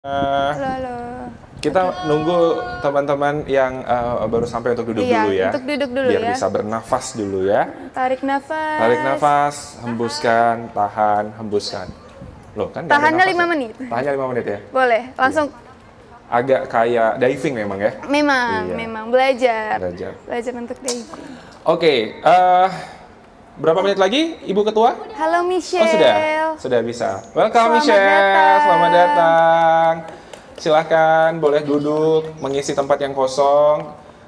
Halo, halo. Kita nunggu teman-teman yang baru sampai untuk duduk dulu ya. Untuk duduk dulu biar ya. bisa bernafas dulu ya. Tarik nafas. Tarik nafas, hembuskan, tahan, hembuskan. Loh, kan tahannya 5 menit. Tahannya 5 menit ya. Boleh, langsung. Agak kayak diving memang ya. Memang belajar. Belajar Untuk diving. Oke, berapa menit lagi, Ibu Ketua? Halo Michelle. Oh sudah bisa. Welcome Selamat Michelle, datang. selamat datang. Silahkan, boleh duduk, mengisi tempat yang kosong.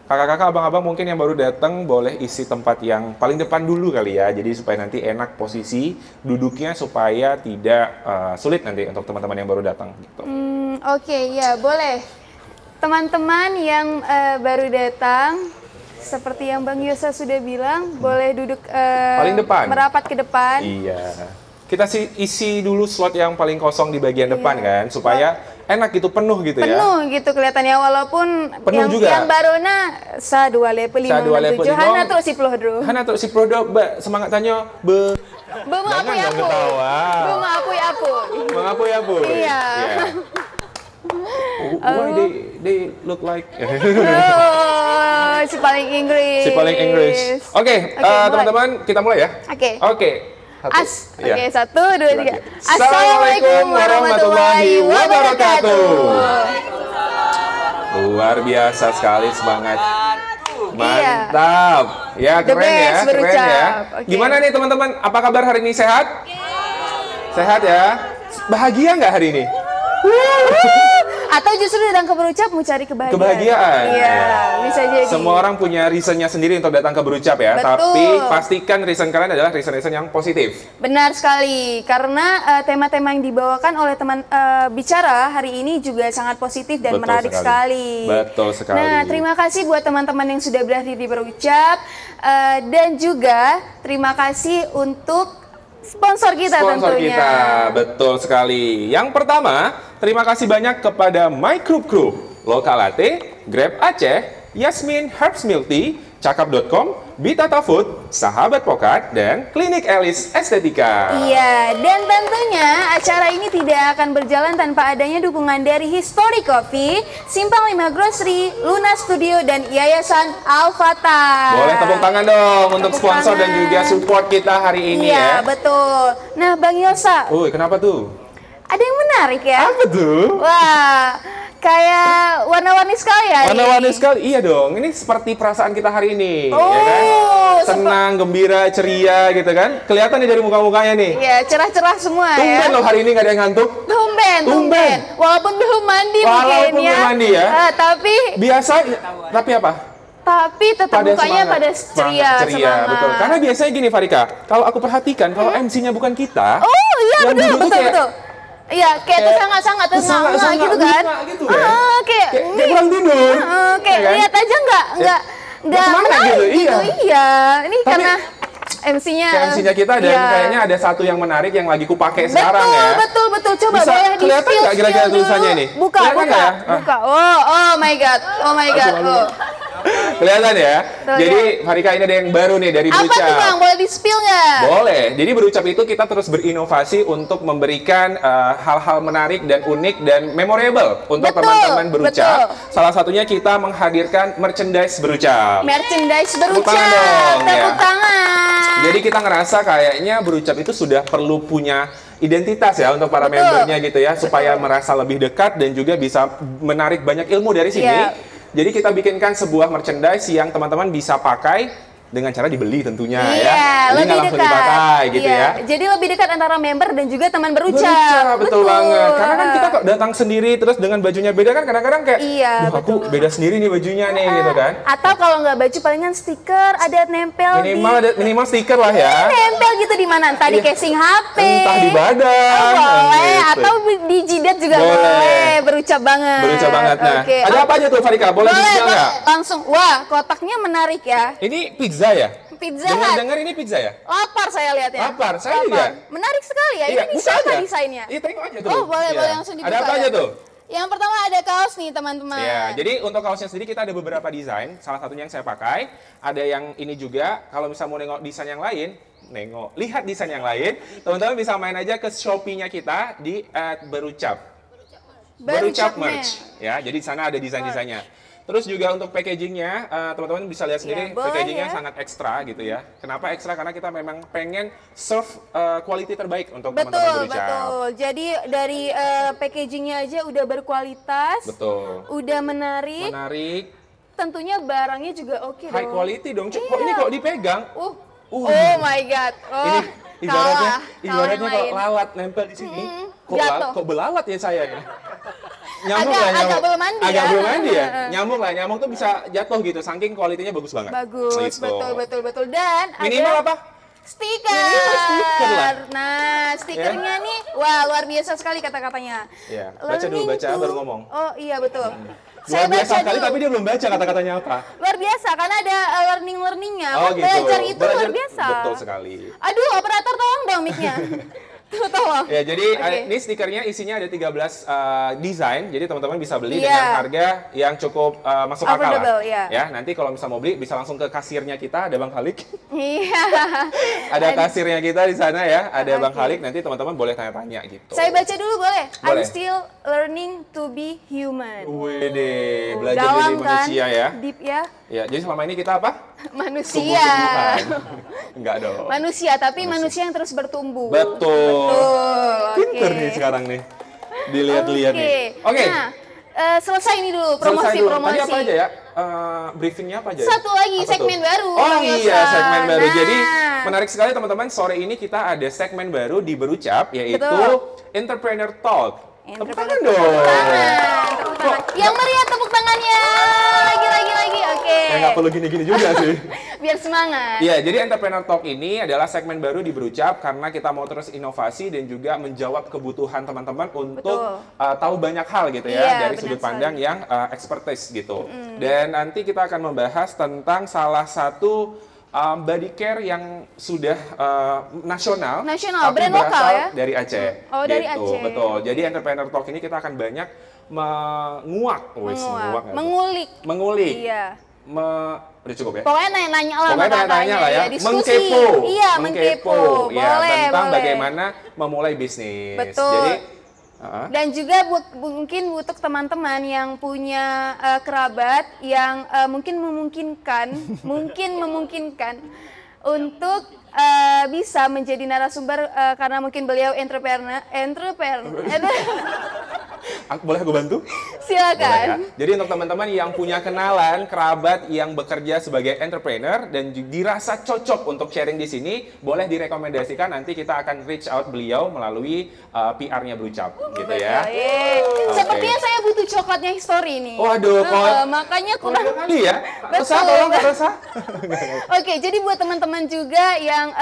Kakak-kakak, abang-abang mungkin yang baru datang boleh isi tempat yang paling depan dulu kali ya. Jadi supaya nanti enak posisi duduknya supaya tidak sulit nanti untuk teman-teman yang baru datang. Gitu. Oke, ya boleh. Teman-teman yang baru datang, seperti yang Bang Yosa sudah bilang, boleh duduk paling depan, merapat ke depan. Iya. Kita isi dulu slot yang paling kosong di bagian depan kan, supaya enak gitu, penuh gitu ya. Penuh gitu kelihatannya, walaupun penuh juga. Yang barona sa 2,5 hana terus si Plohdro. Hana terus si Plohdro, semangat tanya be. Mengapu-apu. Iya. Why they look like si paling Inggris. Oke, teman-teman, kita mulai ya. Oke. Oke, 1, 2, 3. Assalamualaikum warahmatullahi wabarakatuh. Luar biasa sekali, semangat. Mantap. Ya, keren ya. Okay. Gimana nih teman-teman? Apa kabar hari ini, sehat? Sehat ya? Bahagia nggak hari ini? Atau justru datang ke Berucap mau cari kebahagiaan? Iya, bisa jadi. Semua orang punya reasonnya sendiri untuk datang ke Berucap ya. Betul. Tapi pastikan reason kalian adalah reason yang positif. Benar sekali, karena tema-tema yang dibawakan oleh teman bicara hari ini juga sangat positif dan menarik sekali. Betul sekali. Nah, terima kasih buat teman-teman yang sudah berhadir di Berucap. Dan juga terima kasih untuk sponsor kita tentunya. Betul sekali. Yang pertama, terima kasih banyak kepada My Group Group, Local Latte, Grab Aceh, Yasmin Herbs Milk Tea, Cakap.com, Bitata Food, Sahabat Pokat, dan Klinik Elis Estetika. Iya, dan tentunya acara ini tidak akan berjalan tanpa adanya dukungan dari History Coffee, Simpang 5 Grocery, Luna Studio, dan Yayasan Al-Fatah. Boleh tepuk tangan dong untuk sponsor dan juga support kita hari ini ya. Iya, betul. Nah, Bang Yosa. Kenapa tuh? Ada yang menarik ya. Apa tuh? Wah, kayak warna-warni sekali ya. Warna-warni sekali, iya dong. Ini seperti perasaan kita hari ini, ya kan? Senang, gembira, ceria gitu kan? Kelihatan nih dari muka-mukanya nih. Iya, cerah-cerah semua. Tumben loh hari ini nggak ada yang ngantuk. Tumben. Walaupun belum mandi ya. Tapi biasa. Tapi apa? Tapi tetap mukanya pada ceria, semangat. Betul. Karena biasanya gini Farika, kalau aku perhatikan kalau MC-nya bukan kita, betul. Iya, kayak tersangat-sangat gitu kan? Gitu kan? Kayak kurang tidur. Kayak lihat aja nggak menarik gitu. Iya. Ini karena MC-nya kita dan kayaknya ada satu yang menarik yang lagi kupakai sekarang ya. Betul. Coba bisa boleh kelihatan nggak kira-kira tulisannya ini? Buka. Oh my god. Kelihatan ya. Jadi Farika ini ada yang baru nih dari Berucap. Apa tuh Bang? Boleh di-spill nggak? Boleh. Jadi Berucap itu kita terus berinovasi untuk memberikan hal-hal menarik dan unik dan memorable untuk teman-teman Berucap. Salah satunya kita menghadirkan merchandise Berucap. Tepuk tangan. Jadi kita ngerasa kayaknya Berucap itu sudah perlu punya identitas ya untuk para membernya gitu ya, supaya merasa lebih dekat dan juga bisa menarik banyak ilmu dari sini. Jadi kita bikinkan sebuah merchandise yang teman-teman bisa pakai dengan cara dibeli tentunya ya. Jadi nggak langsung dipakai gitu ya. Jadi lebih dekat antara member dan juga teman Berucap. Betul banget. Karena kan kita kok datang sendiri terus dengan bajunya beda kan kadang-kadang kayak, aku beda sendiri nih bajunya nih gitu kan. Atau kalau nggak baju palingan stiker ada nempel minimal stiker lah ya. Nempel gitu di mana? Entah di casing HP. Entah di badan. Boleh. Atau di jidat juga boleh. Berucap banget. Nah, ada apa aja tuh Farika? Boleh di-spill nggak? Langsung. Wah, kotaknya menarik ya. Ini pizza ya? Dengar ini pizza ya? Lapar saya lihatnya. Saya juga. Menarik sekali ya. Ini bisa apa desainnya? Iya, tengok aja tuh. Boleh langsung dibuka. Ada apa aja tuh? Yang pertama ada kaos nih teman-teman. Ya, jadi untuk kaosnya sendiri kita ada beberapa desain. Salah satunya yang saya pakai. Ada yang ini juga. Kalau misalnya mau nengok desain yang lain, lihat desain yang lain, teman-teman bisa main aja ke Shopee-nya kita di @berucap. Berucap Merch ya. Jadi di sana ada desain-desainnya. Terus juga untuk packagingnya, teman-teman bisa lihat sendiri, packagingnya sangat ekstra gitu ya. Kenapa ekstra? Karena kita memang pengen serve quality terbaik untuk teman-teman Berucap. Betul. Jadi dari packagingnya aja udah berkualitas, udah menarik. Tentunya barangnya juga oke High quality dong. Kok ini kok dipegang? Oh my god. Ini ibaratnya kalau lawat nempel di sini. Kok belawat ya saya ya? Nyamuk agak belum mandi ya. Nyamuk tuh bisa jatuh gitu, saking kualitinya bagus banget. Bagus, betul. Dan minimal apa? Stiker. Nah, stikernya nih, wah luar biasa sekali kata-katanya. Ya, baca dulu, baru ngomong. Oh iya betul. Saya biasa sekali tapi dia belum baca kata-katanya apa. Luar biasa, karena ada learning-learningnya. Gitu. Belajar itu luar biasa. Betul sekali. Aduh, operator tolong dong mic-nya. Tolong. Ya, jadi ini stikernya isinya ada 13 desain. Jadi teman-teman bisa beli dengan harga yang cukup masuk akal lah. Ya, nanti kalau bisa mau beli bisa langsung ke kasirnya kita, ada Bang Halik. Iya. Ada kasirnya kita di sana ya, ada Bang Halik. Nanti teman-teman boleh tanya-tanya gitu. Saya baca dulu boleh? I'm still learning to be human. Wede, belajar jadi manusia ya. Deep ya. Ya, jadi selama ini kita apa? Manusia. Enggak dong. Manusia, tapi manusia yang terus bertumbuh. Betul. Pinter nih sekarang nih. Dilihat-lihat nih. Oke. Nah, selesai ini dulu promosi. Tadi apa aja ya? Briefingnya apa aja? Satu lagi segmen baru. Oh iya, segmen baru. Jadi menarik sekali teman-teman. Sore ini kita ada segmen baru di Berucap, yaitu Entrepreneur Talk. Tepuk tangan dong. Yang meriah tepuk tangannya. Lagi. Oke. Nggak perlu gini-gini juga sih. Biar semangat. Iya, jadi Entrepreneur Talk ini adalah segmen baru di Berucap karena kita mau terus inovasi dan juga menjawab kebutuhan teman-teman untuk tahu banyak hal gitu ya, dari sudut pandang yang expertise gitu. Dan nanti kita akan membahas tentang salah satu body care yang sudah nasional tapi brand berasal lokal ya? dari Aceh. Oh, dari Aceh. Betul. Jadi Entrepreneur Talk ini kita akan banyak mengulik. Iya. Udah cukup ya? Pokoknya nanya-nanya lah. Pokoknya nanya-nanya lah ya. Diskusi. Mengkepo. Tentang bagaimana memulai bisnis. Betul. Jadi dan juga mungkin untuk teman-teman yang punya kerabat yang mungkin memungkinkan untuk bisa menjadi narasumber karena mungkin beliau entrepreneur. Boleh aku bantu? Silakan. Ya. Jadi untuk teman-teman yang punya kenalan, kerabat yang bekerja sebagai entrepreneur dan dirasa cocok untuk sharing di sini, boleh direkomendasikan, nanti kita akan reach out beliau melalui PR-nya Berucap gitu ya. Sepertinya saya butuh coklatnya History nih. Waduh, makanya kurang kali ya. Tolong Rosa. Oke, jadi buat teman-teman juga yang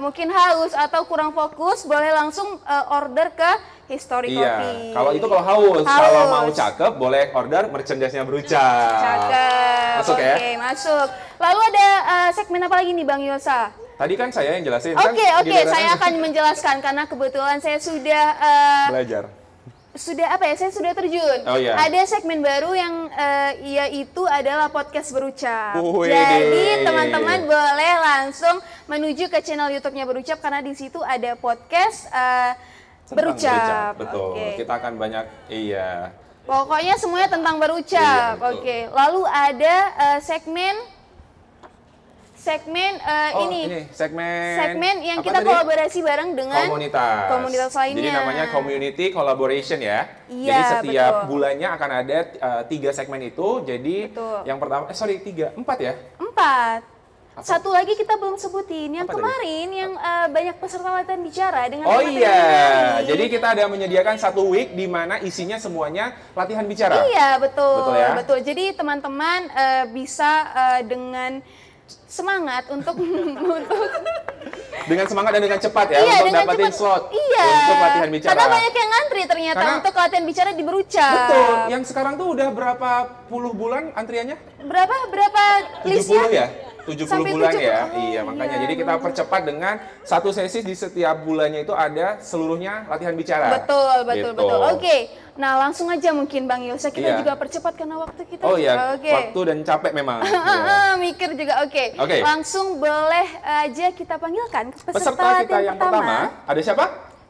mungkin haus atau kurang fokus, boleh langsung order ke History Coffee. Kalau itu kalau haus. Kalau mau cakep boleh order merchandise-nya Berucap. Cakep. Masuk ya? Oke, masuk. Lalu ada segmen apa lagi nih Bang Yosa? Tadi kan saya yang jelasin. Oke, saya akan menjelaskan karena kebetulan saya sudah belajar. Saya sudah terjun. Oh, iya. Ada segmen baru yang yaitu adalah podcast Berucap. Jadi teman-teman boleh langsung menuju ke channel YouTube-nya Berucap karena di situ ada podcast Berucap. Betul. Kita akan banyak Pokoknya semuanya tentang Berucap. Oke. Lalu ada segmen yang kita kolaborasi bareng dengan komunitas lainnya. Jadi namanya community collaboration ya. Iya, jadi setiap bulannya akan ada 3 segmen itu. Jadi yang pertama 4 ya? 4. Satu lagi kita belum sebutin, yang kemarin yang banyak peserta latihan bicara dengan jadi kita ada menyediakan 1 week di mana isinya semuanya latihan bicara. Iya, betul ya? Betul. Jadi teman-teman bisa dengan semangat untuk dengan semangat dan dengan cepat ya untuk dapatin slot untuk latihan bicara. Karena banyak yang ngantri ternyata untuk latihan bicara di Berucap. Betul. Yang sekarang tuh udah berapa puluh bulan antriannya? Berapa 70 ya? 70 bulan ya. Iya, makanya. Jadi kita percepat dengan 1 sesi di setiap bulannya itu ada seluruhnya latihan bicara. Betul. Oke. Nah, langsung aja mungkin Bang Yosa kita juga percepat karena waktu kita. Oh iya, waktu dan capek memang. Mikir juga. Oke. Langsung boleh aja kita panggilkan peserta kita yang pertama. Ada siapa?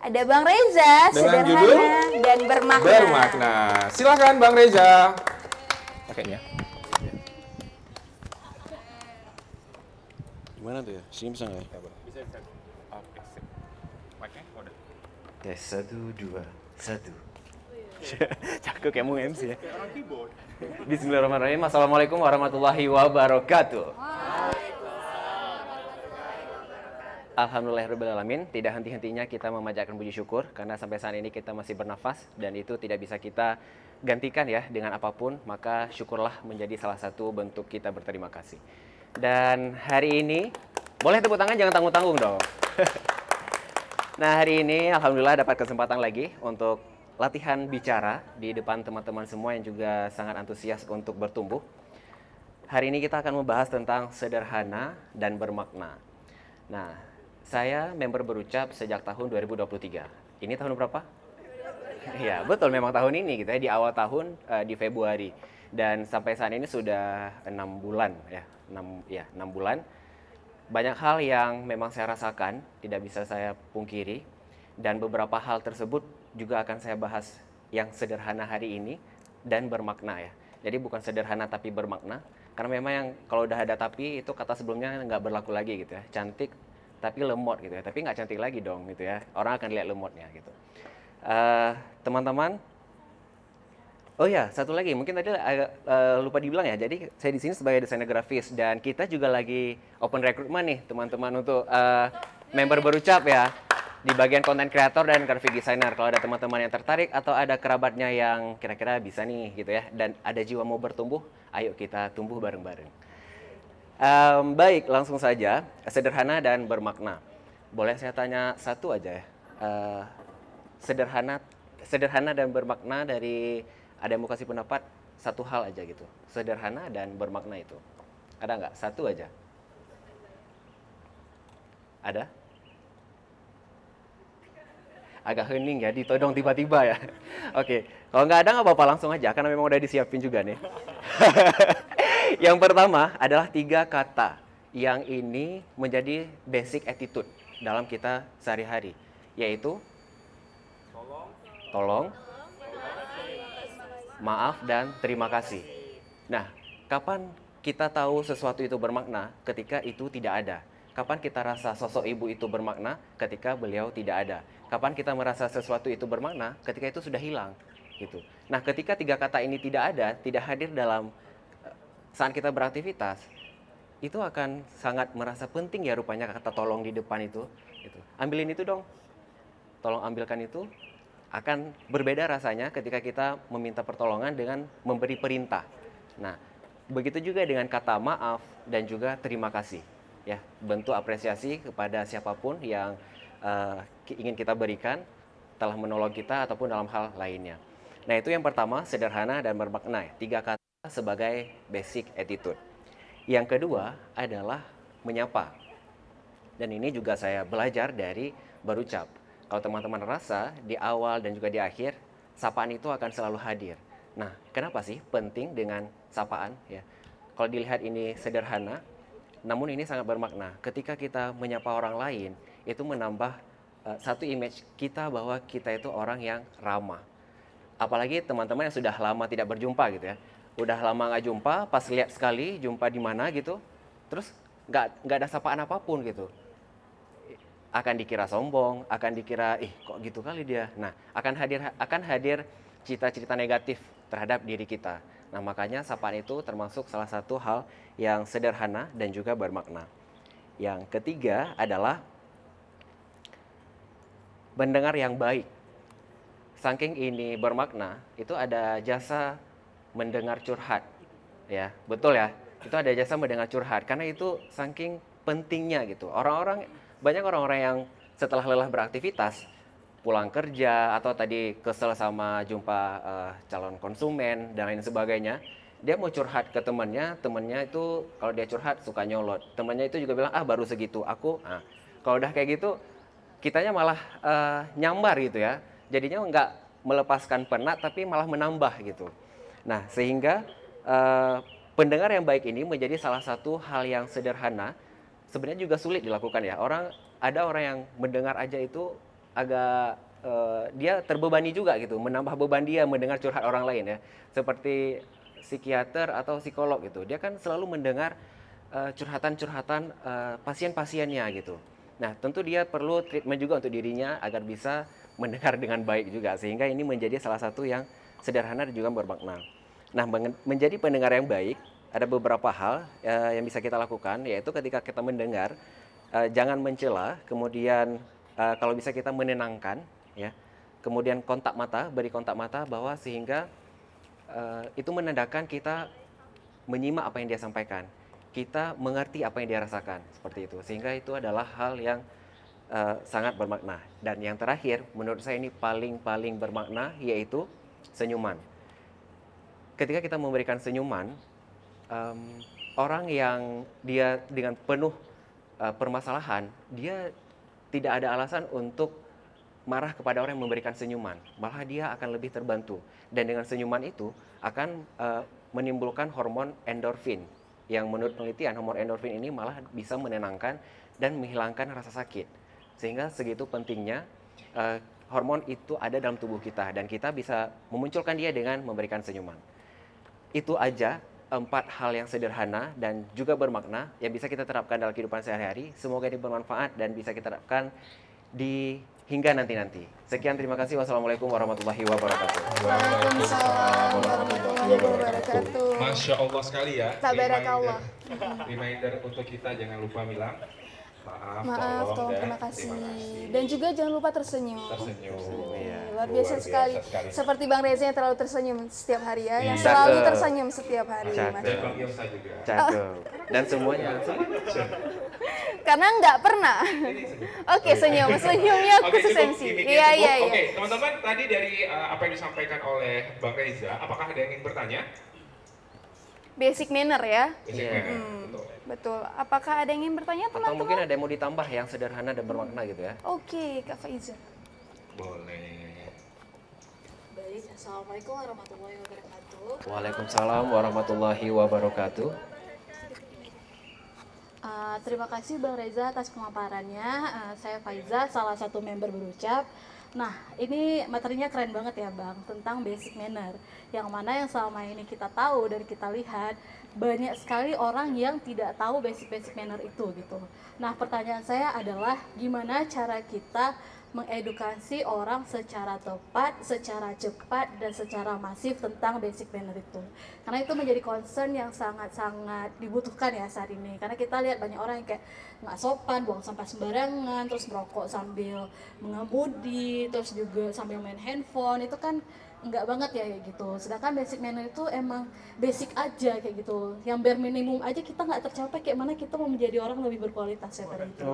Ada Bang Reza, dengan sederhana judul dan bermakna. Bermakna. Silakan Bang Reza. Pakainya. Gimana tuh ya? Sini bisa nggak ya? Bisa. Oke, sip. Pakai, udah. Tes 1, 2, 1. Cakep kayak mau MC ya. Bismillahirrahmanirrahim. Assalamualaikum warahmatullahi wabarakatuh. Alhamdulillahirrahmanirrahim. Tidak henti-hentinya kita memanjatkan puji syukur karena sampai saat ini kita masih bernafas dan itu tidak bisa kita gantikan ya dengan apapun. Maka syukurlah menjadi salah satu bentuk kita berterima kasih. Dan hari ini, boleh tepuk tangan jangan tanggung-tanggung dong. Nah hari ini alhamdulillah dapat kesempatan lagi untuk latihan bicara di depan teman-teman semua yang juga sangat antusias untuk bertumbuh. Hari ini kita akan membahas tentang sederhana dan bermakna. Nah, saya member berucap sejak tahun 2023. Ini tahun berapa? Iya, betul memang tahun ini gitu ya, di awal tahun di Februari. Dan sampai saat ini sudah 6 bulan ya, 6 bulan. Banyak hal yang memang saya rasakan, tidak bisa saya pungkiri. Dan beberapa hal tersebut juga akan saya bahas yang sederhana hari ini dan bermakna ya. Jadi bukan sederhana tapi bermakna. Karena memang yang kalau udah ada tapi itu kata sebelumnya nggak berlaku lagi gitu ya. Cantik tapi lemot gitu ya. Tapi nggak cantik lagi dong gitu ya. Orang akan lihat lemotnya gitu. Teman-teman, oh ya satu lagi mungkin tadi agak lupa dibilang ya. Jadi saya di sini sebagai desainer grafis dan kita juga lagi open recruitment nih teman-teman untuk member berucap ya. Di bagian content creator dan graphic designer. Kalau ada teman-teman yang tertarik atau ada kerabatnya yang kira-kira bisa nih gitu ya. Dan ada jiwa mau bertumbuh, ayo kita tumbuh bareng-bareng. Baik, langsung saja. Sederhana dan bermakna. Boleh saya tanya satu aja ya? Sederhana dan bermakna dari, ada yang mau kasih pendapat, satu hal aja gitu. Sederhana dan bermakna itu. Ada nggak? Satu aja. Ada? Agak hening ya, ditodong tiba-tiba ya. Oke, kalau nggak ada nggak apa-apa, langsung aja, karena memang udah disiapin juga nih. Yang pertama adalah 3 kata yang ini menjadi basic attitude dalam kita sehari-hari, yaitu tolong, maaf, dan terima kasih. Nah, kapan kita tahu sesuatu itu bermakna? Ketika itu tidak ada. Kapan kita rasa sosok ibu itu bermakna? Ketika beliau tidak ada. Kapan kita merasa sesuatu itu bermakna? Ketika itu sudah hilang. Gitu. Nah, ketika 3 kata ini tidak ada, tidak hadir dalam saat kita beraktivitas, itu akan sangat merasa penting ya rupanya kata tolong di depan itu. Gitu. Ambilin itu dong. Tolong ambilkan itu. Akan berbeda rasanya ketika kita meminta pertolongan dengan memberi perintah. Nah, begitu juga dengan kata maaf dan juga terima kasih. Ya, bentuk apresiasi kepada siapapun yang ingin kita berikan telah menolong kita ataupun dalam hal lainnya. Nah, itu yang pertama, sederhana dan bermakna. 3 kata sebagai basic attitude. Yang kedua adalah menyapa. Dan ini juga saya belajar dari berucap. Kalau teman-teman rasa di awal dan juga di akhir, sapaan itu akan selalu hadir. Nah, kenapa sih penting dengan sapaan? Ya, kalau dilihat ini sederhana, namun ini sangat bermakna. Ketika kita menyapa orang lain, itu menambah satu image kita bahwa kita itu orang yang ramah. Apalagi teman-teman yang sudah lama tidak berjumpa gitu ya. Udah lama nggak jumpa, pas lihat sekali jumpa di mana gitu, terus nggak ada sapaan apapun gitu. Akan dikira sombong, akan dikira kok gitu kali dia. Nah, akan hadir cita-cita negatif terhadap diri kita. Nah, makanya sapaan itu termasuk salah satu hal yang sederhana dan juga bermakna. Yang ketiga adalah mendengar yang baik. Saking ini bermakna, itu ada jasa mendengar curhat. Ya, betul ya. Itu ada jasa mendengar curhat karena itu saking pentingnya gitu. Banyak orang-orang yang setelah lelah beraktivitas, pulang kerja atau tadi kesel sama jumpa calon konsumen dan lain sebagainya, dia mau curhat ke temannya itu kalau dia curhat suka nyolot. Temannya itu juga bilang, baru segitu aku. Nah, kalau udah kayak gitu, kitanya malah nyambar gitu ya. Jadinya nggak melepaskan penat tapi malah menambah gitu. Nah, sehingga pendengar yang baik ini menjadi salah satu hal yang sederhana, sebenarnya juga sulit dilakukan ya. Ada orang yang mendengar aja itu agak dia terbebani juga gitu, menambah beban dia mendengar curhat orang lain ya. Seperti psikiater atau psikolog gitu, dia kan selalu mendengar curhatan-curhatan pasien-pasiennya gitu. Nah, tentu dia perlu treatment juga untuk dirinya agar bisa mendengar dengan baik juga, sehingga ini menjadi salah satu yang sederhana dan juga bermakna. Nah, menjadi pendengar yang baik, ada beberapa hal yang bisa kita lakukan, yaitu ketika kita mendengar, jangan mencela, kemudian kalau bisa kita menenangkan, ya. Kemudian beri kontak mata bahwa sehingga itu menandakan kita menyimak apa yang dia sampaikan, kita mengerti apa yang dia rasakan, seperti itu. Sehingga itu adalah hal yang sangat bermakna. Dan yang terakhir, menurut saya ini paling bermakna, yaitu senyuman. Ketika kita memberikan senyuman, orang yang dia dengan penuh permasalahan, dia tidak ada alasan untuk marah kepada orang yang memberikan senyuman. Malah dia akan lebih terbantu. Dan dengan senyuman itu akan menimbulkan hormon endorfin. Yang menurut penelitian, hormon endorfin ini malah bisa menenangkan dan menghilangkan rasa sakit. Sehingga segitu pentingnya hormon itu ada dalam tubuh kita. Dan kita bisa memunculkan dia dengan memberikan senyuman. Itu aja 4 hal yang sederhana dan juga bermakna yang bisa kita terapkan dalam kehidupan sehari-hari. Semoga ini bermanfaat dan bisa kita terapkan hingga nanti. Sekian, terima kasih. Wassalamualaikum warahmatullahi wabarakatuh. Waalaikumsalam warahmatullahi wabarakatuh. Masya Allah sekali ya. Tabarakallah. Reminder untuk kita, jangan lupa bilang Maaf, tolong, terima kasih. Dan juga jangan lupa tersenyum. Luar biasa sekali. Seperti Bang Reza yang terlalu tersenyum setiap hari ya, yang selalu tersenyum setiap hari. Dan Bang Yosa juga. Dan semuanya. Karena nggak pernah. Oke, senyumnya khusus MC. Iya. Oke, teman-teman, tadi dari apa yang disampaikan oleh Bang Reza, apakah ada yang ingin bertanya? Basic manner ya. Betul. Apakah ada yang ingin bertanya, teman-teman? Atau mungkin ada yang mau ditambah yang sederhana dan bermakna gitu ya? Oke, Kak Faiza. Boleh. Baik, Assalamualaikum warahmatullahi wabarakatuh. Waalaikumsalam warahmatullahi wabarakatuh. Terima kasih Bang Reza atas pemaparannya. Saya Faiza, salah satu member Berucap. Nah, ini materinya keren banget ya Bang, tentang basic manner. Yang mana yang selama ini kita tahu dan kita lihat, banyak sekali orang yang tidak tahu basic manner itu gitu. Nah, pertanyaan saya adalah gimana cara kita mengedukasi orang secara tepat, secara cepat, dan secara masif tentang basic manner itu. Karena itu menjadi concern yang sangat-sangat dibutuhkan ya saat ini. Karena kita lihat banyak orang yang kayak nggak sopan, buang sampah sembarangan, terus merokok sambil mengemudi, terus juga sambil main handphone, itu kan enggak banget ya kayak gitu. Sedangkan basic manner itu emang basic aja kayak gitu. Yang bare minimum aja kita nggak tercapai, kayak mana kita mau menjadi orang lebih berkualitas ya tadi itu.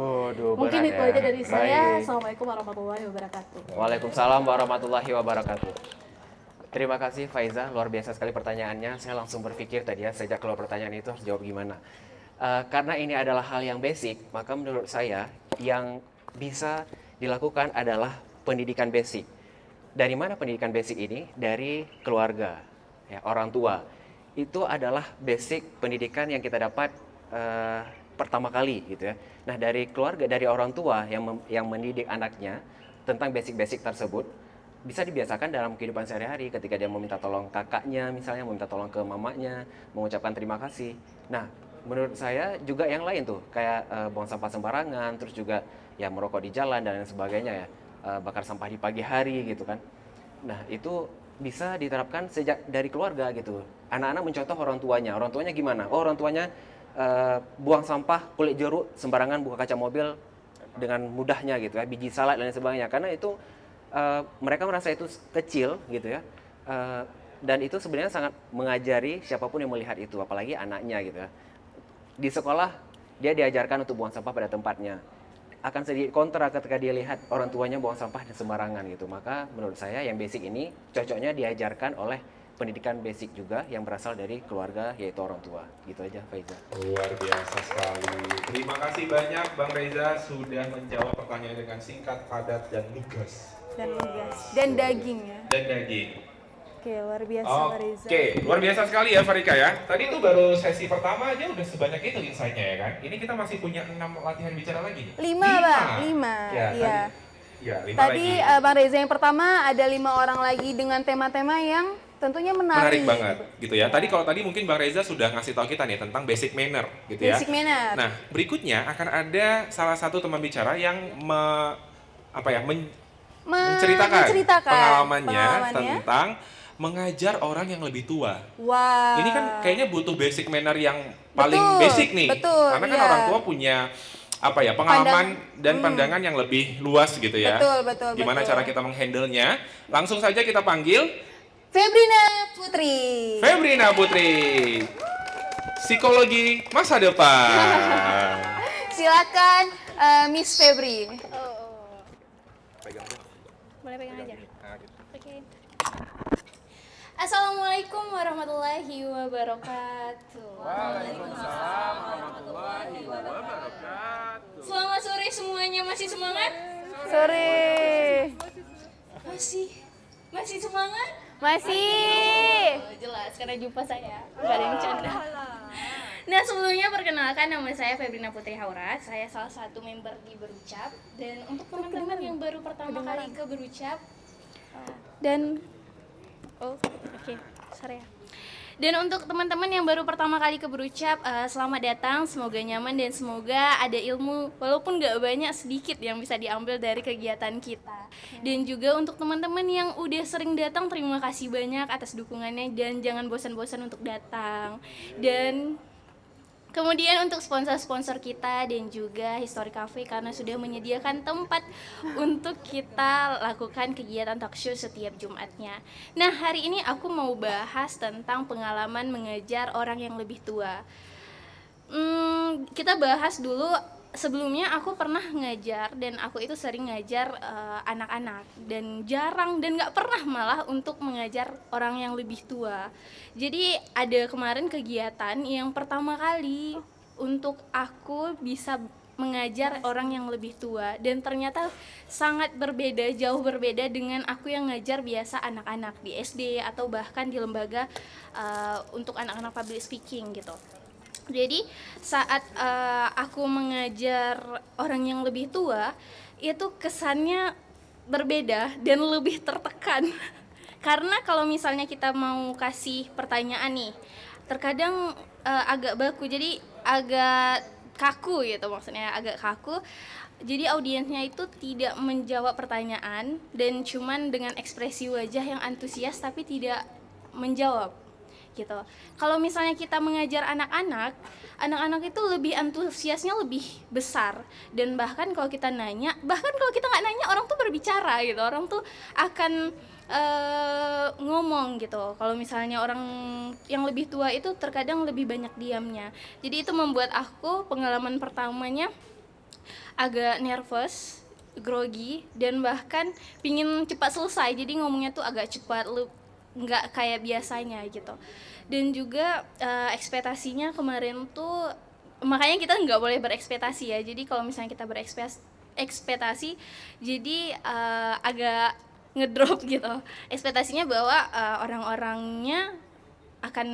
Mungkin itu aja dari saya. Assalamualaikum warahmatullahi wabarakatuh. Waalaikumsalam warahmatullahi wabarakatuh. Terima kasih Faiza, luar biasa sekali pertanyaannya. Saya langsung berpikir tadi ya, sejak keluar pertanyaan itu harus jawab gimana. Karena ini adalah hal yang basic, maka menurut saya yang bisa dilakukan adalah pendidikan basic. Dari mana pendidikan basic ini? Dari keluarga, ya, orang tua. Itu adalah basic pendidikan yang kita dapat pertama kali gitu ya. Nah, dari keluarga, dari orang tua yang mendidik anaknya tentang basic-basic tersebut, bisa dibiasakan dalam kehidupan sehari-hari ketika dia meminta tolong kakaknya, misalnya meminta tolong ke mamanya, mengucapkan terima kasih. Nah, menurut saya juga yang lain tuh, kayak buang sampah sembarangan, terus juga ya merokok di jalan dan lain sebagainya ya. Bakar sampah di pagi hari gitu kan. Nah, itu bisa diterapkan sejak dari keluarga gitu. Anak-anak mencontoh orang tuanya. Orang tuanya gimana? Oh, orang tuanya buang sampah kulit jeruk sembarangan, buka kaca mobil dengan mudahnya gitu ya, biji salad dan lain sebagainya. Karena itu mereka merasa itu kecil gitu ya. Dan itu sebenarnya sangat mengajari siapapun yang melihat itu, apalagi anaknya gitu ya. Di sekolah dia diajarkan untuk buang sampah pada tempatnya. Akan sedikit kontra ketika dia lihat orang tuanya buang sampah dan sembarangan gitu. Maka menurut saya yang basic ini cocoknya diajarkan oleh pendidikan basic juga yang berasal dari keluarga, yaitu orang tua. Gitu aja Faiza. Luar biasa sekali. Terima kasih banyak Bang Reza sudah menjawab pertanyaan dengan singkat, padat, dan lugas. Dan daging ya. Dan daging. Oke, luar biasa Pak Reza. Oke, luar biasa sekali ya Farika ya. Tadi itu baru sesi pertama aja udah sebanyak itu insight-nya ya kan. Ini kita masih punya 6 latihan bicara lagi. 5 Pak, 5. Ya, Iya. Ya, 5 Tadi lagi. Bang Reza yang pertama ada 5 orang lagi dengan tema-tema yang tentunya Menarik banget gitu ya. Tadi mungkin Bang Reza sudah ngasih tahu kita nih tentang basic manner gitu ya. Basic manner. Nah, berikutnya akan ada salah satu teman bicara yang menceritakan pengalamannya tentang mengajar orang yang lebih tua. Wah. Ini kan kayaknya butuh basic manner yang paling Betul, basic nih. betul, Karena kan iya. orang tua punya pengalaman dan pandangan yang lebih luas gitu ya. Betul. Gimana cara kita menghandle-nya? Langsung saja kita panggil Febrina Putri. Febrina Putri. Psikologi masa depan. Silakan Miss Febri. Boleh pegang aja. Oke. Assalamualaikum warahmatullahi wabarakatuh. Waalaikumsalam warahmatullahi wabarakatuh. Selamat sore semuanya, masih semangat? Sore. Masih semangat? Masih. Oh, jelas karena jumpa saya. Gak ada yang canda. Nah, sebelumnya perkenalkan nama saya Febrina Putri Haurat. Saya salah satu member di Berucap. Dan untuk teman-teman yang baru pertama kali ke Berucap dan oke, sorry ya. Dan untuk teman-teman yang baru pertama kali ke Berucap, selamat datang, semoga nyaman dan semoga ada ilmu walaupun nggak banyak, sedikit yang bisa diambil dari kegiatan kita. Dan juga untuk teman-teman yang udah sering datang, terima kasih banyak atas dukungannya dan jangan bosan-bosan untuk datang. Dan kemudian untuk sponsor-sponsor kita dan juga History Cafe karena sudah menyediakan tempat untuk kita lakukan kegiatan talk show setiap Jumatnya. Nah, hari ini aku mau bahas tentang pengalaman mengajar orang yang lebih tua. Kita bahas dulu. Sebelumnya aku pernah ngajar dan aku itu sering ngajar anak-anak dan jarang dan gak pernah malah untuk mengajar orang yang lebih tua. Jadi ada kemarin kegiatan yang pertama kali untuk aku bisa mengajar orang yang lebih tua dan ternyata sangat berbeda, jauh berbeda dengan aku yang ngajar biasa anak-anak di SD atau bahkan di lembaga untuk anak-anak public speaking gitu. Jadi saat aku mengajar orang yang lebih tua itu kesannya berbeda dan lebih tertekan. Karena kalau misalnya kita mau kasih pertanyaan nih, terkadang agak baku, jadi agak kaku gitu, maksudnya agak kaku. Jadi audiensnya itu tidak menjawab pertanyaan dan cuman dengan ekspresi wajah yang antusias tapi tidak menjawab gitu. Kalau misalnya kita mengajar anak-anak itu lebih antusiasnya lebih besar dan bahkan kalau kita nanya, bahkan kalau kita nggak nanya orang tuh berbicara gitu, orang tuh akan ngomong gitu. Kalau misalnya orang yang lebih tua itu terkadang lebih banyak diamnya. Jadi itu membuat aku pengalaman pertamanya agak nervous, grogi dan bahkan pingin cepat selesai. Jadi ngomongnya tuh agak cepat, nggak kayak biasanya gitu. Dan juga ekspektasinya kemarin tuh, makanya kita nggak boleh berekspektasi ya. Jadi kalau misalnya kita berekspektasi jadi agak ngedrop gitu. Ekspektasinya bahwa orang-orangnya akan